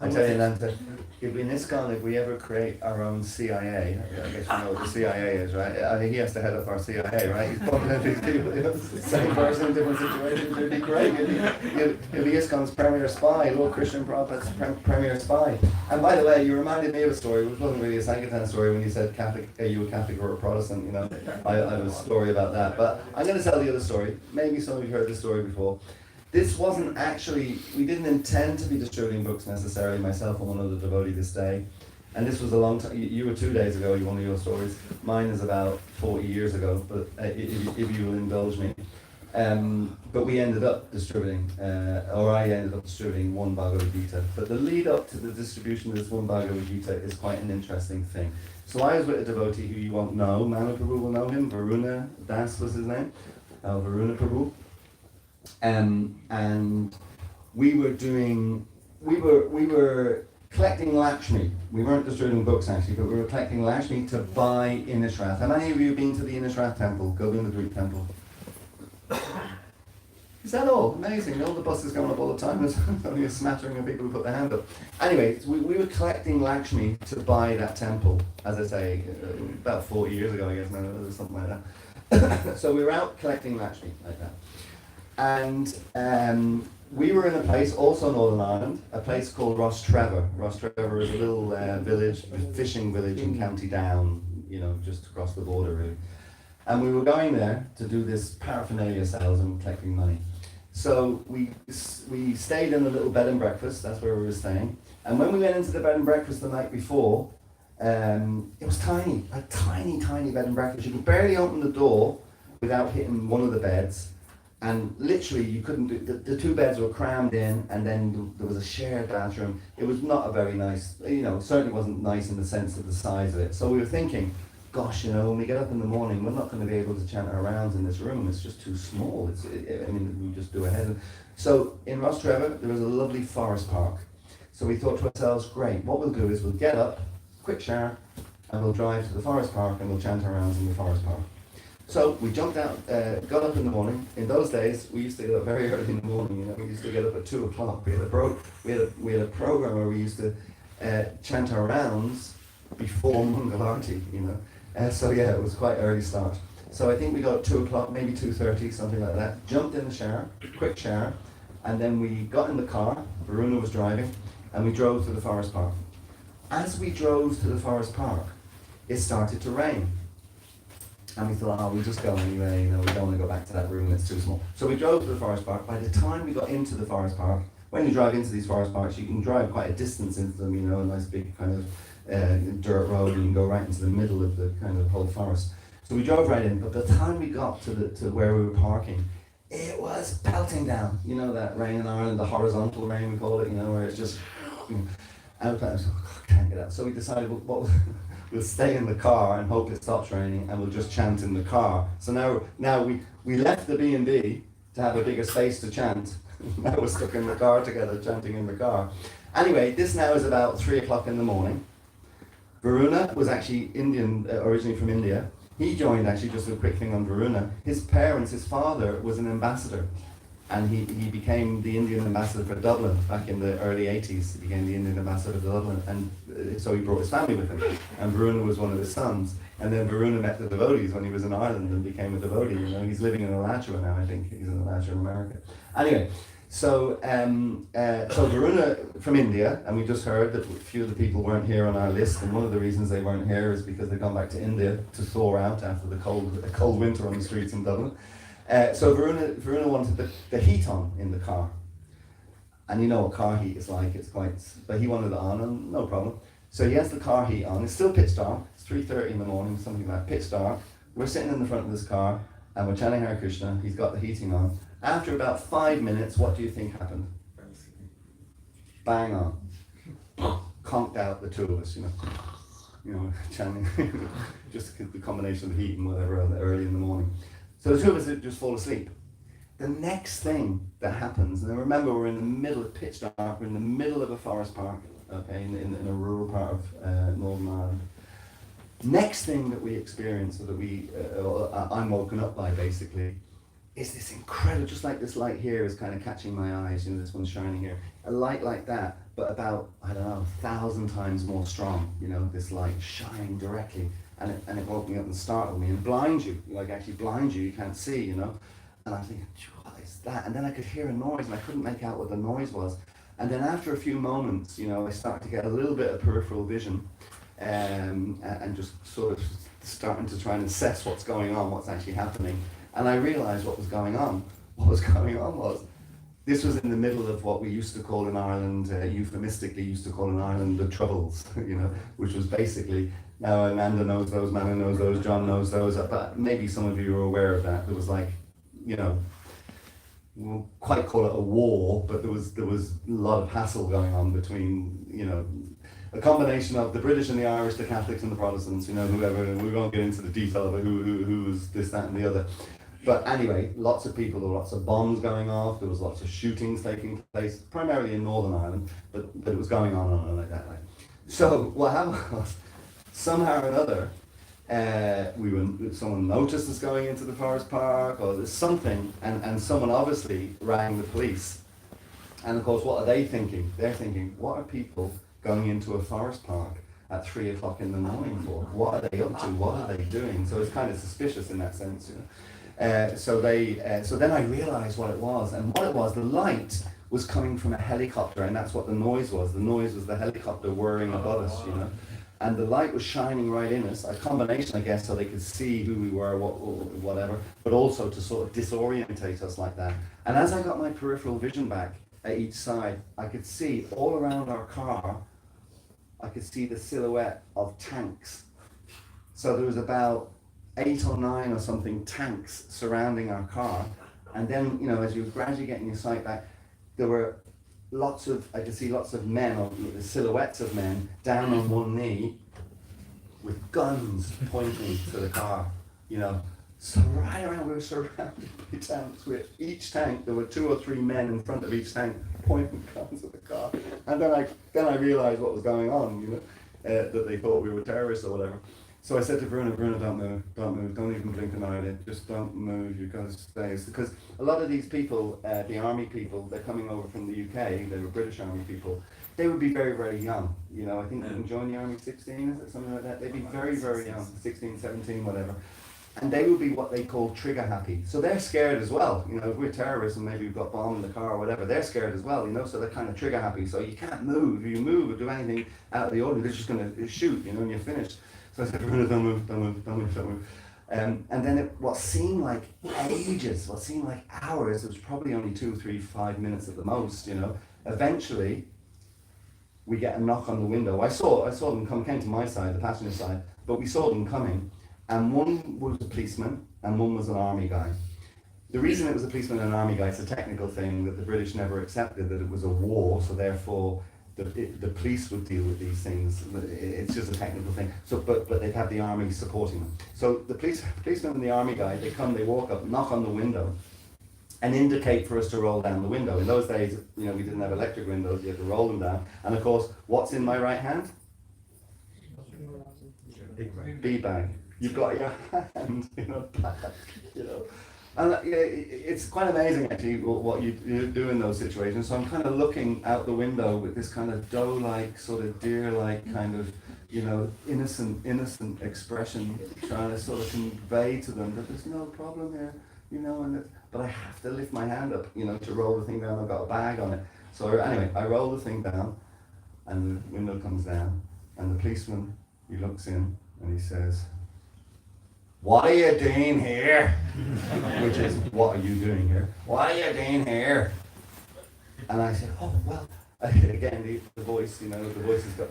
I tell you, Nanta, if in Iskcon, if we ever create our own CIA, I guess you know what the CIA is, right? I mean, he has to head up our CIA, right? He's bumping into these people, you know, same person, different situations, it'd be great. He'll be Iskcon's premier spy, Lord Krishna Prabhupada's premier spy. And by the way, you reminded me of a story, which wasn't really a Sankirtan story when you said Catholic, are you a Catholic or a Protestant, you know? I have a story about that, but I'm going to tell the other story. Maybe some of you heard this story before. This wasn't actually, we didn't intend to be distributing books necessarily, myself and one other devotee this day. And this was a long time, you were 2 days ago, one of your stories. Mine is about 40 years ago, but if you will indulge me. But we ended up distributing, or I ended up distributing one Bhagavad Gita. But the lead up to the distribution of this one Bhagavad Gita is quite an interesting thing. So I was with a devotee who you won't know, Manu Prabhu will know him, Varuna Das was his name, Varuna Prabhu. And we were collecting Lakshmi. We weren't distributing books actually, but we were collecting Lakshmi to buy Inishrath. How many of you have been to the Inishrath temple, Govindadreep temple? Is that all? Amazing. All the buses coming up all the time. There's only a smattering of people who put their hand up. Anyway, we were collecting Lakshmi to buy that temple, as I say, about 40 years ago, I guess, or something like that. So we were out collecting Lakshmi like that. And we were in a place, also in Northern Ireland, a place called Rostrevor. Rostrevor is a little village, a fishing village in County Down, you know, just across the border really. And we were going there to do this paraphernalia sales and collecting money. So we stayed in a little bed and breakfast, that's where we were staying. And when we went into the bed and breakfast the night before, it was tiny, a tiny, tiny bed and breakfast. You could barely open the door without hitting one of the beds. And literally, you couldn't do, the two beds were crammed in, and then there was a shared bathroom. It was not a very nice, you know, it certainly wasn't nice in the sense of the size of it. So we were thinking, gosh, you know, when we get up in the morning, we're not going to be able to chant our rounds in this room. It's just too small. I mean, we just do ahead. So in Rostrevor, there was a lovely forest park. So we thought to ourselves, great, what we'll do is we'll get up, quick shower, and we'll drive to the forest park and we'll chant our rounds in the forest park. So we jumped out, got up in the morning. In those days, we used to get up very early in the morning. You know, we used to get up at 2 o'clock. We had a program where we used to chant our rounds before Mangalarti. You know, so yeah, it was quite early start. So I think we got 2 o'clock, maybe 2:30, something like that. Jumped in the shower, quick shower, and then we got in the car. Varuna was driving, and we drove to the forest park. As we drove to the forest park, it started to rain. And we thought, oh, we'll just go anyway, you know, we don't want to go back to that room, it's too small. So we drove to the forest park. By the time we got into the forest park, when you drive into these forest parks, you can drive quite a distance into them, you know, a nice big kind of dirt road, and you can go right into the middle of the kind of whole forest. So we drove right in, but by the time we got to where we were parking, it was pelting down. You know that rain in Ireland, the horizontal rain we call it, you know, where it's just, you know, out. I was like, oh, I can't get out. So we decided, well, we'll stay in the car and hope it stops raining, and we'll just chant in the car. So now we left the B&B to have a bigger space to chant. Now we're stuck in the car together, chanting in the car. Anyway, this now is about 3 o'clock in the morning. Varuna was actually Indian, originally from India. He joined, actually, just a quick thing on Varuna. His parents, his father was an ambassador. And he became the Indian ambassador for Dublin back in the early 80s. He became the Indian ambassador for Dublin, and so he brought his family with him. And Varuna was one of his sons. And then Varuna met the devotees when he was in Ireland and became a devotee. You know, he's living in Alachua now, I think. He's in Alachua in America. Anyway, so Varuna from India, and we just heard that a few of the people weren't here on our list, and one of the reasons they weren't here is because they'd gone back to India to thaw out after the cold winter on the streets in Dublin. So Varuna wanted the heat on in the car. And you know what car heat is like, it's quite, but he wanted it on, and no problem. So he has the car heat on, it's still pitch dark, it's 3:30 in the morning, something like that, pitch dark. We're sitting in the front of this car, and we're chanting Hare Krishna, he's got the heating on. After about 5 minutes, what do you think happened? Bang on. Conked out the two of us, you know, chanting, just the combination of the heat and whatever early in the morning. So the two of us just fall asleep. The next thing that happens, and remember we're in the middle of pitch dark, we're in the middle of a forest park, okay, in a rural part of Northern Ireland. Next thing that we experience, or that I'm woken up by basically, is this incredible, just like this light here is kind of catching my eyes, you know, this one's shining here. A light like that, but about, I don't know, 1,000 times more strong, you know, this light shining directly. And it woke me up and startled me and blinds you, like actually blinds you, you can't see, you know. And I'm thinking, what is that? And then I could hear a noise and I couldn't make out what the noise was. And then after a few moments, you know, I started to get a little bit of peripheral vision and just sort of starting to try and assess what's going on, what's actually happening. And I realized what was going on. What was going on was, this was in the middle of what we used to call in Ireland, euphemistically used to call in Ireland the Troubles, you know, which was basically, now Amanda knows those, Manna knows those, John knows those, but maybe some of you are aware of that. There was like, you know, we won't quite call it a war, but there was a lot of hassle going on between, you know, a combination of the British and the Irish, the Catholics and the Protestants, you know, whoever, and we won't get into the detail of it, who was this, that and the other. But anyway, lots of people, there were lots of bombs going off, there was lots of shootings taking place, primarily in Northern Ireland, but it was going on like that. Like. So what happened was, somehow or another, someone noticed us going into the forest park, or there's something, and someone obviously rang the police. And of course, what are they thinking? They're thinking, what are people going into a forest park at 3 o'clock in the morning for? What are they up to? What are they doing? So it's kind of suspicious in that sense, you know. So then I realized what it was, and what it was, the light was coming from a helicopter, and that's what the noise was. The noise was the helicopter whirring above us, you know. And the light was shining right in us, a combination, I guess, so they could see who we were, whatever, but also to sort of disorientate us like that. And as I got my peripheral vision back at each side, I could see all around our car, I could see the silhouette of tanks. So there was about 8 or 9 or something tanks surrounding our car. And then, you know, as you were gradually getting your sight back, there were I could see lots of men, or the silhouettes of men, down on one knee, with guns pointing to the car, you know. So right around, we were surrounded by tanks. With each tank, there were 2 or 3 men in front of each tank pointing guns at the car. And then I realised what was going on, you know, that they thought we were terrorists or whatever. So I said to Bruno, don't move, don't even blink an eyelid, just don't move, you've got to stay. Because a lot of these people, the army people, they're coming over from the UK, they were British army people, they would be very, very young. You know, I think you can join the army 16, is it something like that? They'd be very, very young, 16, 17, whatever. And they would be what they call trigger happy. So they're scared as well. You know, if we're terrorists and maybe we've got bomb in the car or whatever, they're scared as well, you know, so they're kind of trigger happy. So you can't move. If you move or do anything out of the ordinary, they're just going to shoot, you know, and you're finished. So I said, don't move. And then what seemed like ages, what seemed like hours, it was probably only 2, 3, 5 minutes at the most, you know. Eventually, we get a knock on the window. I saw them come, came to my side, the passenger side, but we saw them coming. And one was a policeman and one was an army guy. The reason it was a policeman and an army guy, it's a technical thing that the British never accepted, that it was a war, so therefore the police would deal with these things. It's just a technical thing. So, but they'd have the army supporting them. So the policeman and the army guy, they come, they walk up, knock on the window, and indicate for us to roll down the window. In those days, you know, we didn't have electric windows, you had to roll them down. And of course, what's in my right hand? B-bag. You've got your hand in a bag, you know. And it's quite amazing actually what you do in those situations. So I'm kind of looking out the window with this kind of doe-like, sort of deer-like kind of, you know, innocent expression, trying to sort of convey to them that there's no problem here, you know, but I have to lift my hand up, you know, to roll the thing down. I've got a bag on it. So anyway, I roll the thing down and the window comes down and the policeman, he looks in and he says, "What are you doing here?" Which is, what are you doing here? What are you doing here? And I said, oh, well, again, the voice, you know, the voice has got,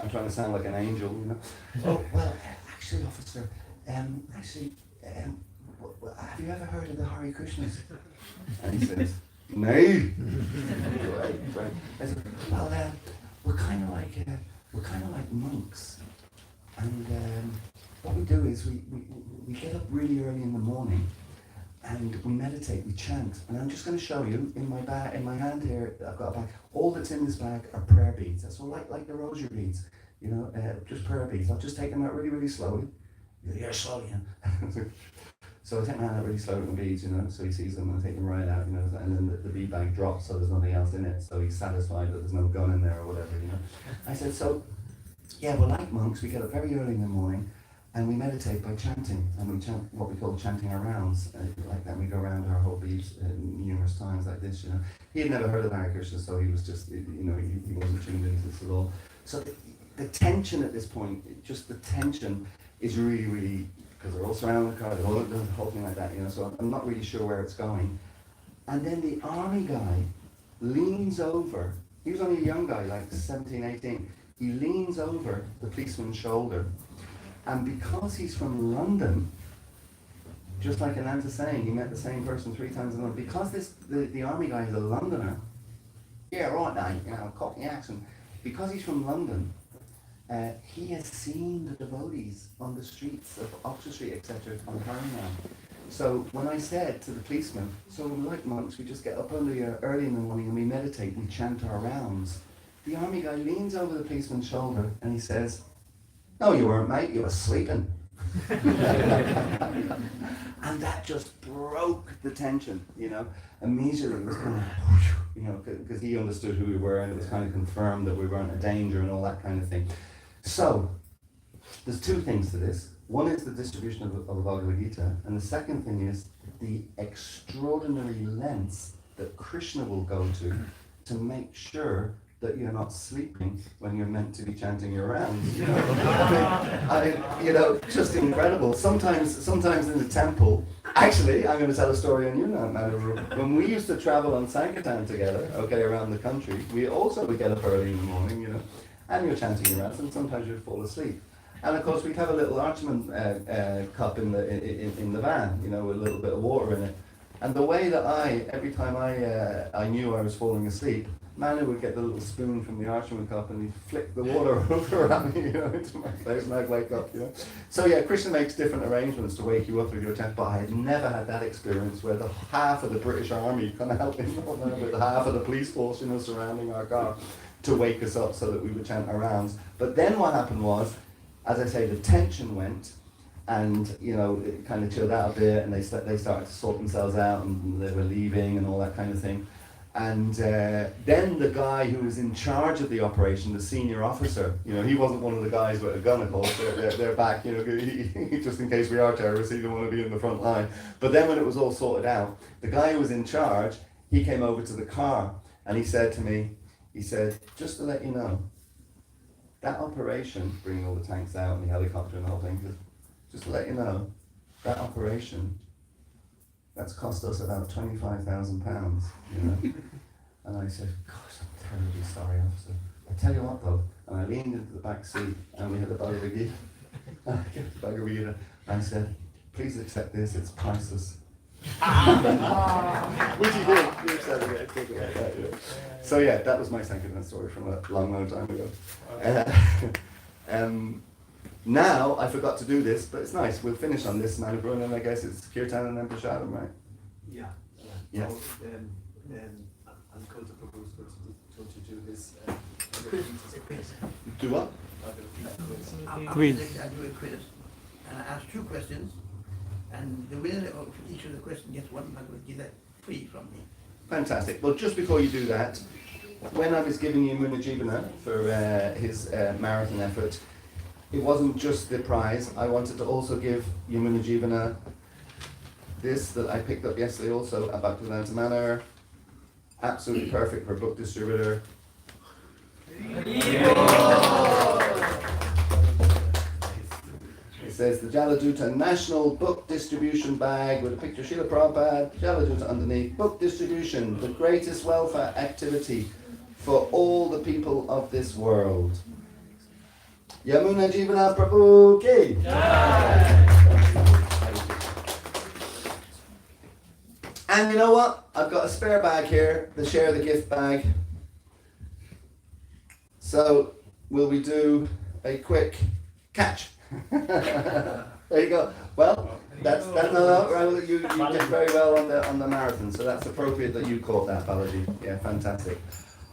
I'm trying to sound like an angel, you know. Oh, well, actually, officer, have you ever heard of the Hare Krishnas? And he says, no. Right. I said, well, we're kind of like monks. And what we do is we get up really early in the morning and we meditate, we chant. And I'm just going to show you in my bag, in my hand here, I've got a bag. All that's in this bag are prayer beads. That's all like the rosary beads, you know, just prayer beads. I'll just take them out really, really slowly. You're slowly, yeah. So I take my hand out really slowly with the beads, you know, so he sees them and I take them right out, you know, and then the bead bag drops so there's nothing else in it. So he's satisfied that there's no gun in there or whatever, you know. I said, so, yeah, we're like monks. We get up very early in the morning and we meditate by chanting, and we chant what we call chanting our rounds, like that. We go around our whole beats numerous times like this, you know. He had never heard of Hare Krishna, so he was just, you know, he wasn't tuned into this at all. So the tension at this point, just the tension is really, really, because they're all surrounding the car, they're all doing the whole thing like that, you know, so I'm not really sure where it's going. And then the army guy leans over, he was only a young guy, like 17, 18, he leans over the policeman's shoulder. And because he's from London, just like Ananta saying, he met the same person 3 times in London. Because the army guy is a Londoner, yeah, right now, you know, Cockney accent. Because he's from London, he has seen the devotees on the streets of Oxford Street, etc., on Harinam. So when I said to the policeman, so like monks, we just get up early in the morning and we meditate, we chant our rounds. The army guy leans over the policeman's shoulder and he says, "No, you weren't, mate, you were sleeping." And that just broke the tension, you know. Immediately it was kind of, you know, because he understood who we were and it was kind of confirmed that we weren't a danger and all that kind of thing. So, there's 2 things to this. One is the distribution of the Bhagavad Gita, and the second thing is the extraordinary lengths that Krishna will go to make sure that you're not sleeping when you're meant to be chanting your rounds. You know? You know, just incredible. Sometimes in the temple, actually, I'm going to tell a story on you now, Madhu. When we used to travel on Sankirtan together, okay, around the country, we also would get up early in the morning, you know, and you're chanting your rounds, and sometimes you'd fall asleep. And of course, we'd have a little Archman cup in the van, you know, with a little bit of water in it. And the way that every time I knew I was falling asleep, Manu would get the little spoon from the Archman cup and he'd flick the water over at me, into my face, and I'd wake up, So yeah, Krishna makes different arrangements to wake you up with your tent, but I had never had that experience where the half of the British Army kind of helped me with half of the police force, surrounding our car to wake us up so that we would chant our rounds. But then what happened was, as I say, the tension went, and it kind of chilled out a bit, and they started to sort themselves out, and they were leaving and all that kind of thing. And then the guy who was in charge of the operation, the senior officer, he wasn't one of the guys with a gun, of course. They're back, just in case we are terrorists, he didn't want to be in the front line. But then when it was all sorted out, the guy who was in charge, he came over to the car and he said to me, just to let you know, that operation, bringing all the tanks out and the helicopter and the whole thing, just to let you know, that operation, that's cost us about £25,000, And I said, gosh, I'm terribly sorry, officer. I tell you what though, and I leaned into the back seat and we had a Bhagavad Gita. I gave the Bhagavad Gita and I said, please accept this, it's priceless. Which he did. He accepted it quickly like that, So yeah, that was my Sankirtan story from a long, long time ago. Now, I forgot to do this, but it's nice. We'll finish on this, Manabhrun, and I guess it's Kirtan and then Prashadam, right? Yeah. Yeah. I'm going to propose to do this. Do what? Quiz. I do a quiz, and I ask 2 questions, and the winner of each of the questions gets one Bhagavad Gita free from me. Fantastic. Well, just before you do that, when I was giving Yamuna Jivana for his marathon effort, it wasn't just the prize. I wanted to also give Yamuna Jivana this that I picked up yesterday also, a Bhaktivedanta Manor. Absolutely perfect for a book distributor. It says the Jaladuta National Book Distribution Bag with a picture of Srila Prabhupada, Jaladuta underneath. Book distribution, the greatest welfare activity for all the people of this world. Yamuna Jivana Prabhu ki. And you know what? I've got a spare bag here, the share the gift bag. So will we do a quick catch? There you go. Well, that's no, you did very well on the marathon, so that's appropriate that you caught that, Balaji. Yeah, fantastic.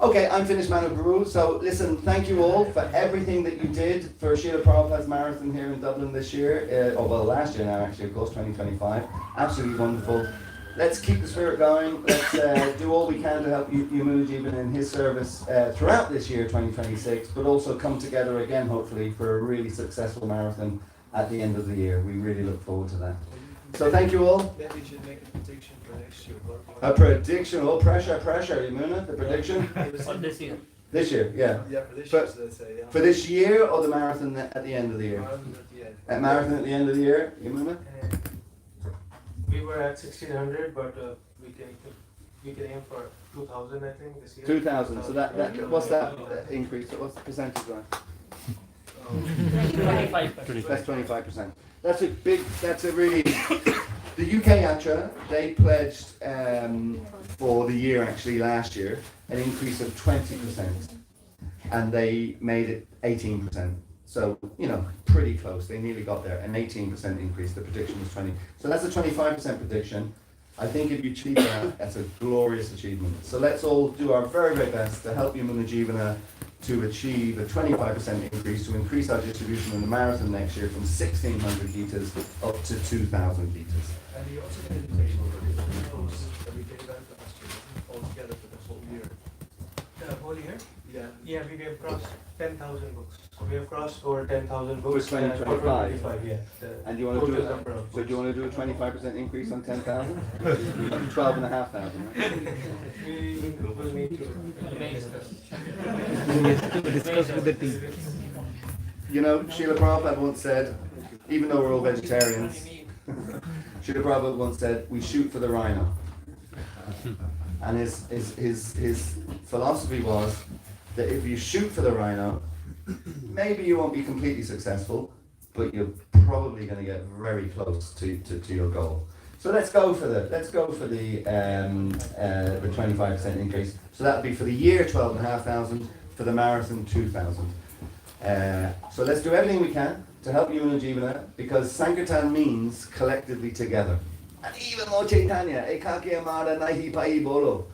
Okay, I'm finished, Manu Guru. So listen, thank you all for everything that you did for Srila Prabhupada's marathon here in Dublin this year. Last year now, actually, of course, 2025. Absolutely wonderful. Let's keep the spirit going. Let's do all we can to help Yamuna Jivan in his service throughout this year, 2026, but also come together again, hopefully, for a really successful marathon at the end of the year. We really look forward to that. So thank you all. Maybe you should make a prediction for next year. A prediction. Oh, pressure, Yamuna. The prediction. For this year. This year, yeah. Yeah, for this year, so let's say. Yeah. For this year or the marathon at the end of the year? Marathon at the end. At marathon at the end of the year, Yamuna? We were at 1600, but we can aim for 2000, I think, this year. 2,000. So that what's that increase? What's the percentage on? 25%. That's 25%. That's a really, the UK Yatra, they pledged for the year actually last year, an increase of 20%. And they made it 18%. So, pretty close. They nearly got there. An 18% increase. The prediction was 20. So that's a 25% prediction. I think if you achieve that, that's a glorious achievement. So let's all do our very, very best to help Yamuna Jivana to achieve a 25% increase, to increase our distribution in the marathon next year from 1,600 litres up to 2,000 litres. And you also get invitation for the books that we gave out last year, altogether for the whole year. The whole year? Yeah. Yeah, we have crossed 10,000 books. So we have crossed over 10,000 books. For 2025? For 2025, yeah. And do you want to do Total number of so do you want to do a 25% increase on 10,000? 12,500, right? We will need to Discuss with the team. Srila Prabhupada once said, even though we're all vegetarians, Srila Prabhupada once said, we shoot for the rhino. And his philosophy was that if you shoot for the rhino, maybe you won't be completely successful, but you're probably going to get very close to your goal. So let's go for the 25% increase. So that would be for the year 12,500, for the marathon 2,000. So let's do everything we can to help Yamuna Jivana, because Sankirtan means collectively together. And even though Chaitanya, Ekaki Amara Nahi Pai Bolo,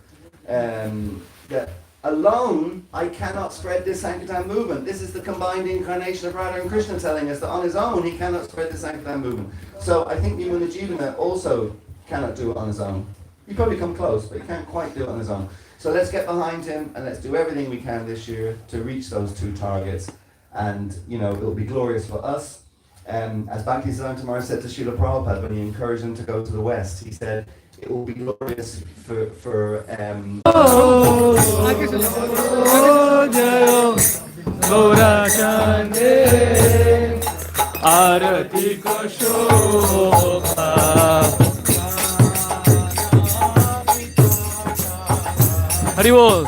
that alone I cannot spread this Sankirtan movement. This is the combined incarnation of Radha and Krishna telling us that on his own he cannot spread the Sankirtan movement. So I think Yamuna Jivana also cannot do it on his own. He probably come close, but he can't quite do it on his own. So let's get behind him and let's do everything we can this year to reach those two targets. And, you know, it'll be glorious for us. As Bhaktisiddhanta Maharaj said to Srila Prabhupada when he encouraged him to go to the West, he said, it will be glorious for Hari Bol.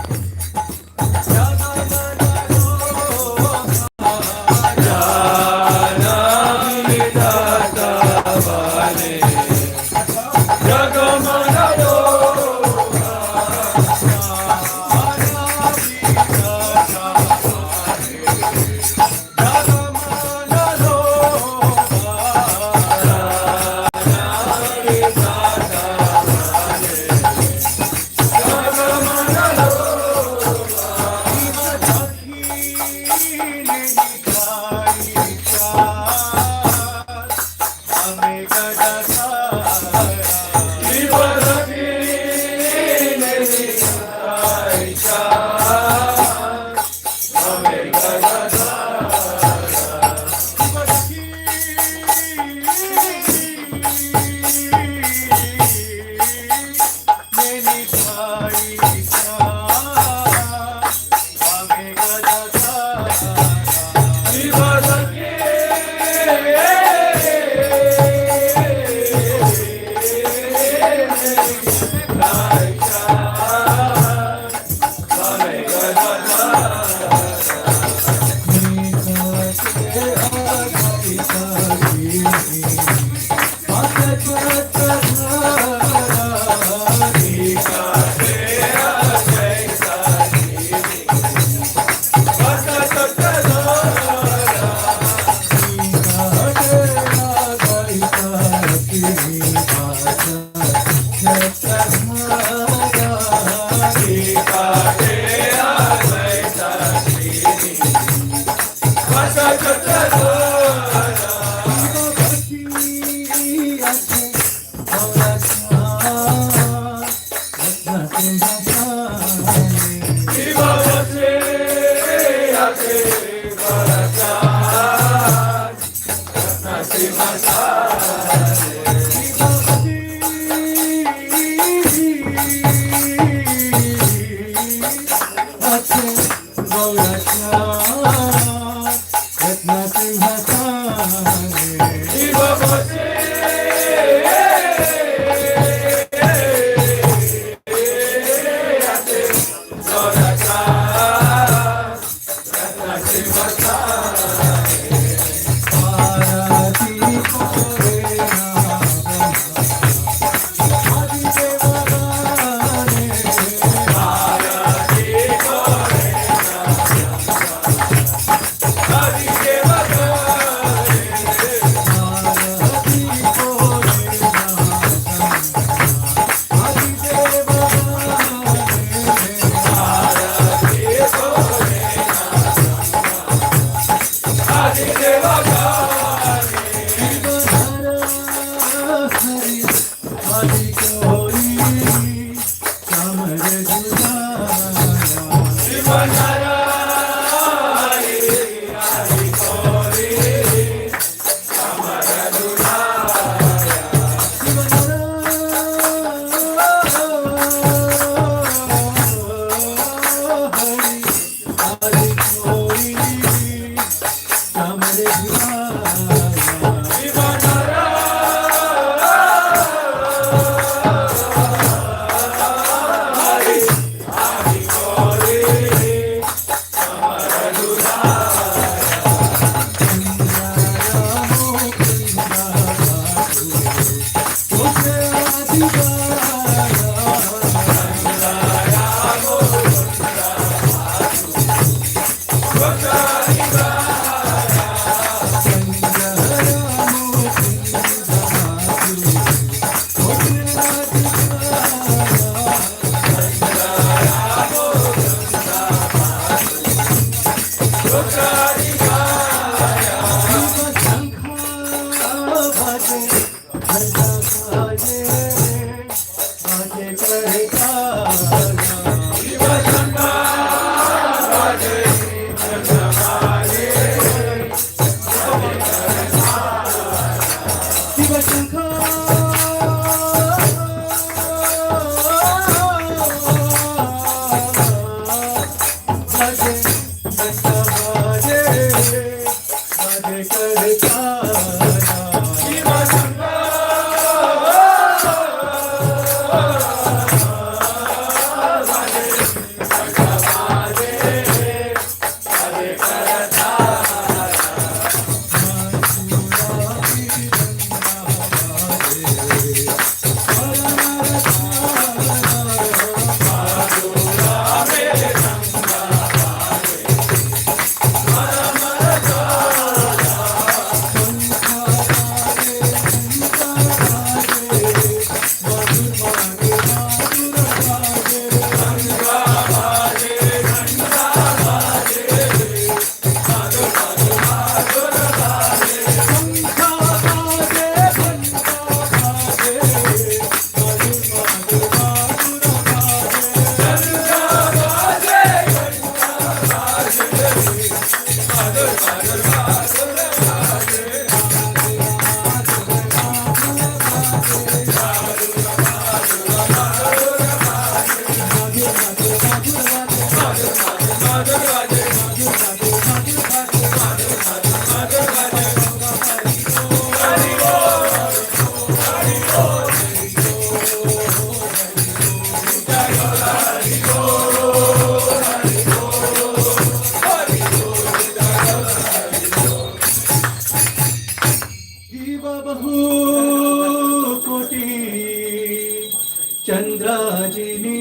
चंद्राजिनी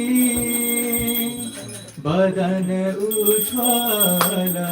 बदन उछाला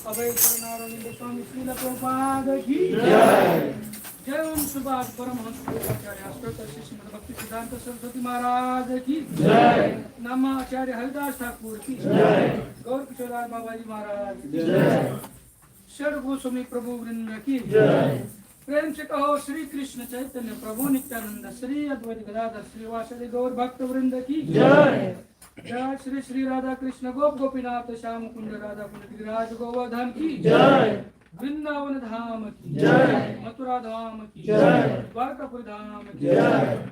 अभय नारायण स्वामी श्रील प्रभुपाद की जय। जय ओम सुभाष परमहंस आचार्य अष्टोत्तर श्रीमद् भक्ति सिद्धांत सरस्वती महाराज की जय। नम आचार्य हरिदास ठाकुर की जय। गौर किशोर बाबा जी महाराज की जय। षड गोस्वामी प्रभु वृंद की जय। प्रेम से कहो श्री कृष्ण चैतन्य प्रभु नित्यानंद श्री अद्वैत गदाधर श्रीवासदि गौर भक्त वृंद की जय। जय श्री श्री राधा कृष्ण गोप गोपीनाथ श्याम कुंड राधा कुंड गिरिराज गोवर्धन की जय। वृंदावन धाम की जय, मथुरा धाम की जय, द्वारकापुरी धाम की जय,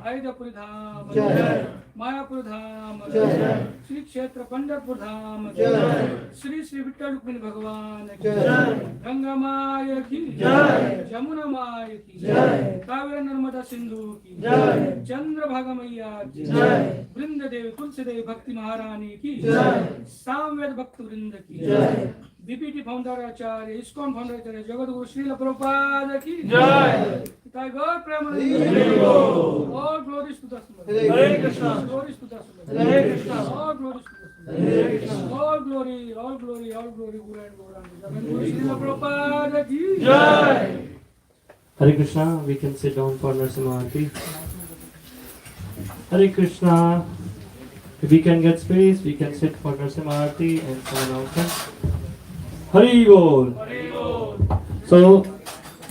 अयोध्यापुरी धाम की जय, मायापुर धाम की जय, श्री क्षेत्र पंढरपुर धाम की जय, श्री श्री विठ्ठल रुक्मिणी भगवान की जय, गंगा माय की जय, जमुना माय की जय, कावेरी नर्मदा सिंधु की जय, चंद्रभागा मैया की जय, वृंद देवी तुलसी देवी भक्ति महारानी की जय, सामवेद भक्त वृंद की जय, बीपीटी फाउंडर आचार्य, इस्कॉन फाउंडर आचार्य, जगत गुरु श्रील प्रभुपाद की जय। Thy God Premanand. All glories to the Son. Hare Krishna. Glories to the Son. Hare Krishna. All glories to the Son. Hare Krishna. All glory, all glory, all glory, Guru and Gauranga. Jagad Guru Srila Prabhupada ki jai. Hare Krishna, we can sit down for Narsimha Aarti. Hare Krishna. If we can get space, we can sit for Narsimha Aarti and some announcements. Hari Bol. So,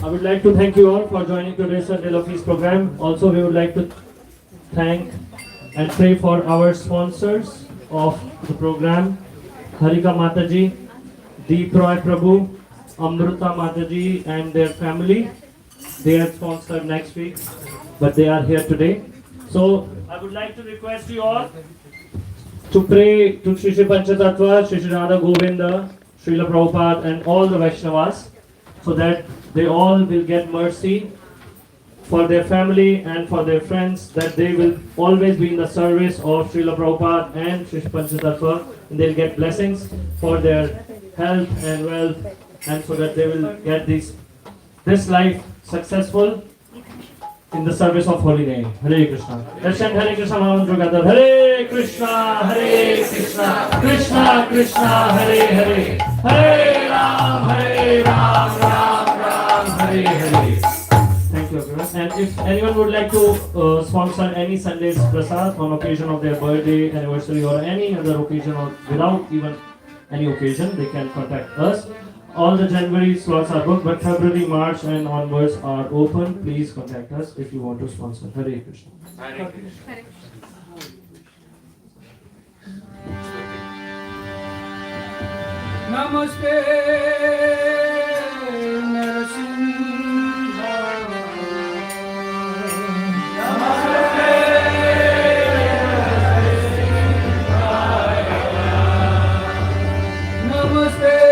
I would like to thank you all for joining today's Sunday Love Feast program. Also, we would like to thank and pray for our sponsors of the program, Harika Mataji, Deep Roy Prabhu, Amruta Mataji and their family. They are sponsored next week, but they are here today. So, I would like to request you all to pray to Shri Shri Panchatattva, Shri Shri Radha Govinda, Srila Prabhupada and all the Vaishnavas, so that they all will get mercy for their family and for their friends, that they will always be in the service of Srila Prabhupada and Shri Panchatattva, and they'll get blessings for their health and wealth, and so that they will get this life successful in the service of holy name. Hare Krishna. Let's chant Hare Krishna mantra together. Hare Krishna, Krishna Krishna, Hare Hare, Hare Ram, Ram Ram, Hare Hare. Thank you everyone. And if anyone would like to sponsor any Sunday's prasad on occasion of their birthday, anniversary or any other occasion or without even any occasion, they can contact us. All the January slots are booked, but February, March and onwards are open. Please contact us if you want to sponsor. Hare Krishna. Hare Krishna. Namaste Narasimha. Namaste Namaste Namaste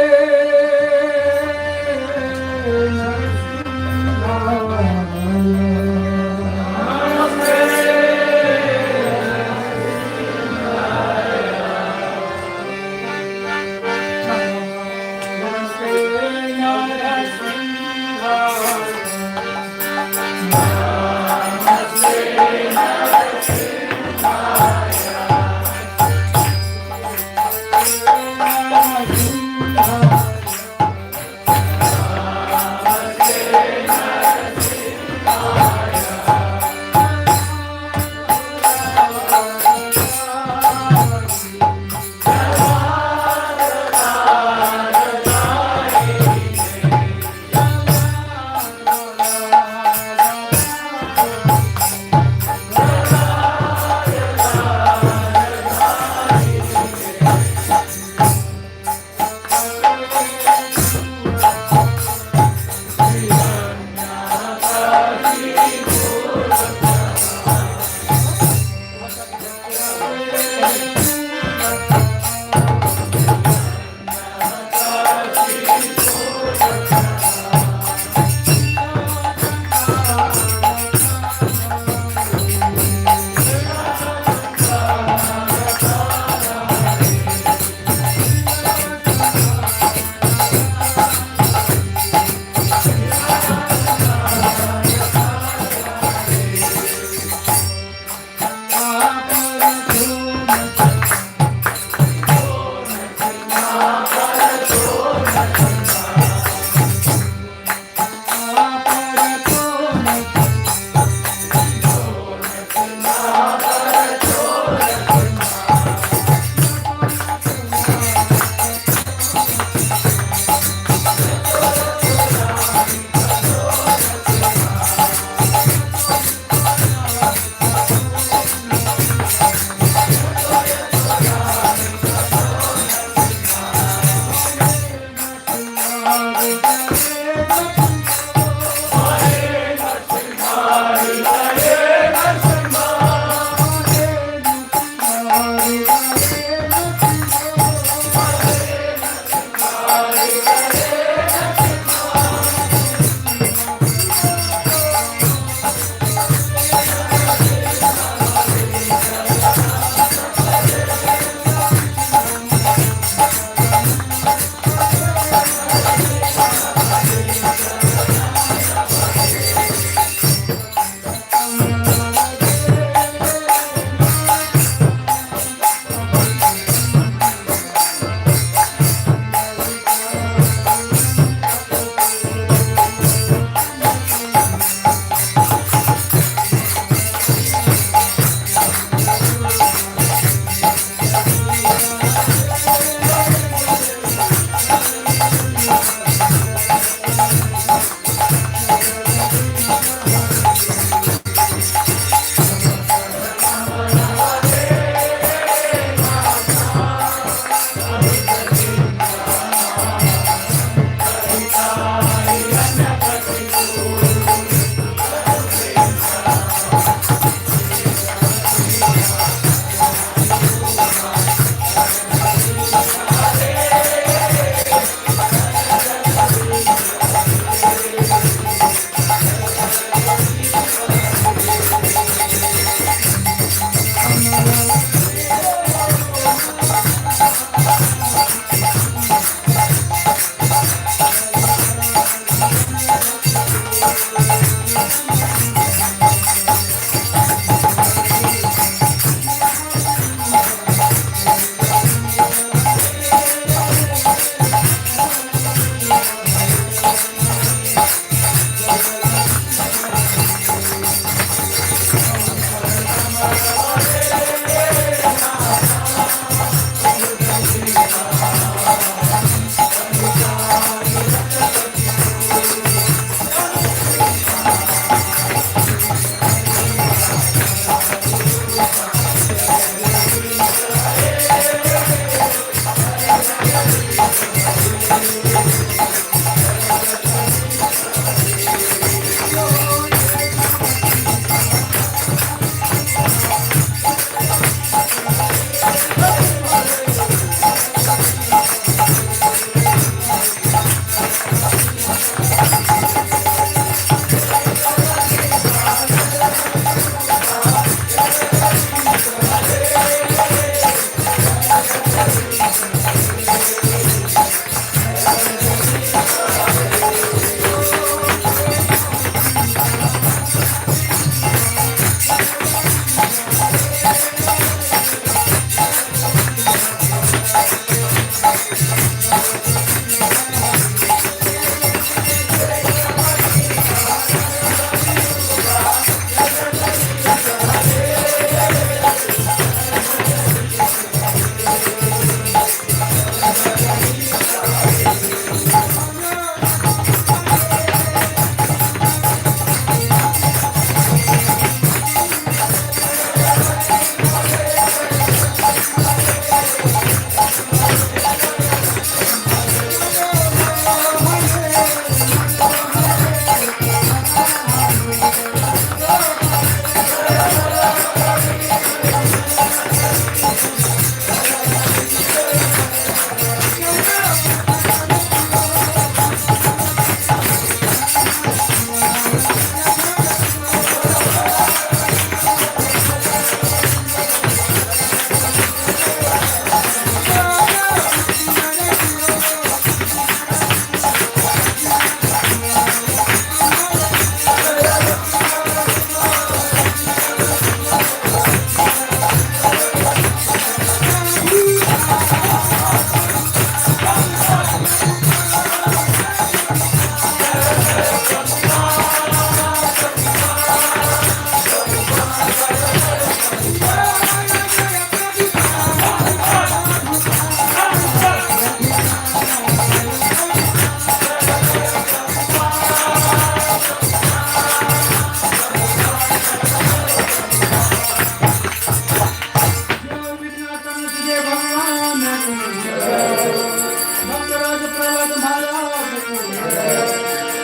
भक्तराज प्रहलाद महाराज की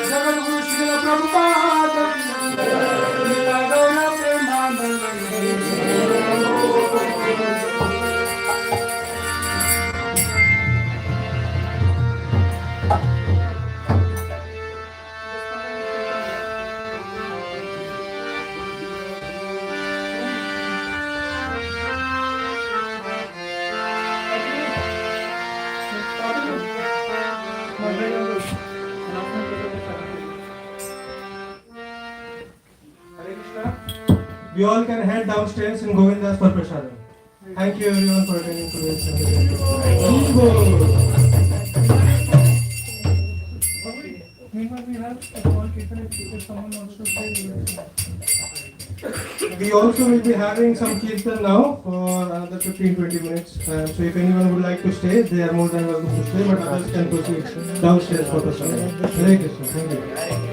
जगत गुरु श्रील प्रभुपाद की लीला गौर Premanand We all can head downstairs and go in there for prasadam. Thank you everyone for attending today's Meanwhile, we have a small kirtan if someone wants to stay. We also will be having some kirtan now for another 15-20 minutes. So if anyone would like to stay, they are more than welcome to stay, but others can proceed downstairs for prasadam. Hare Krishna. Thank you.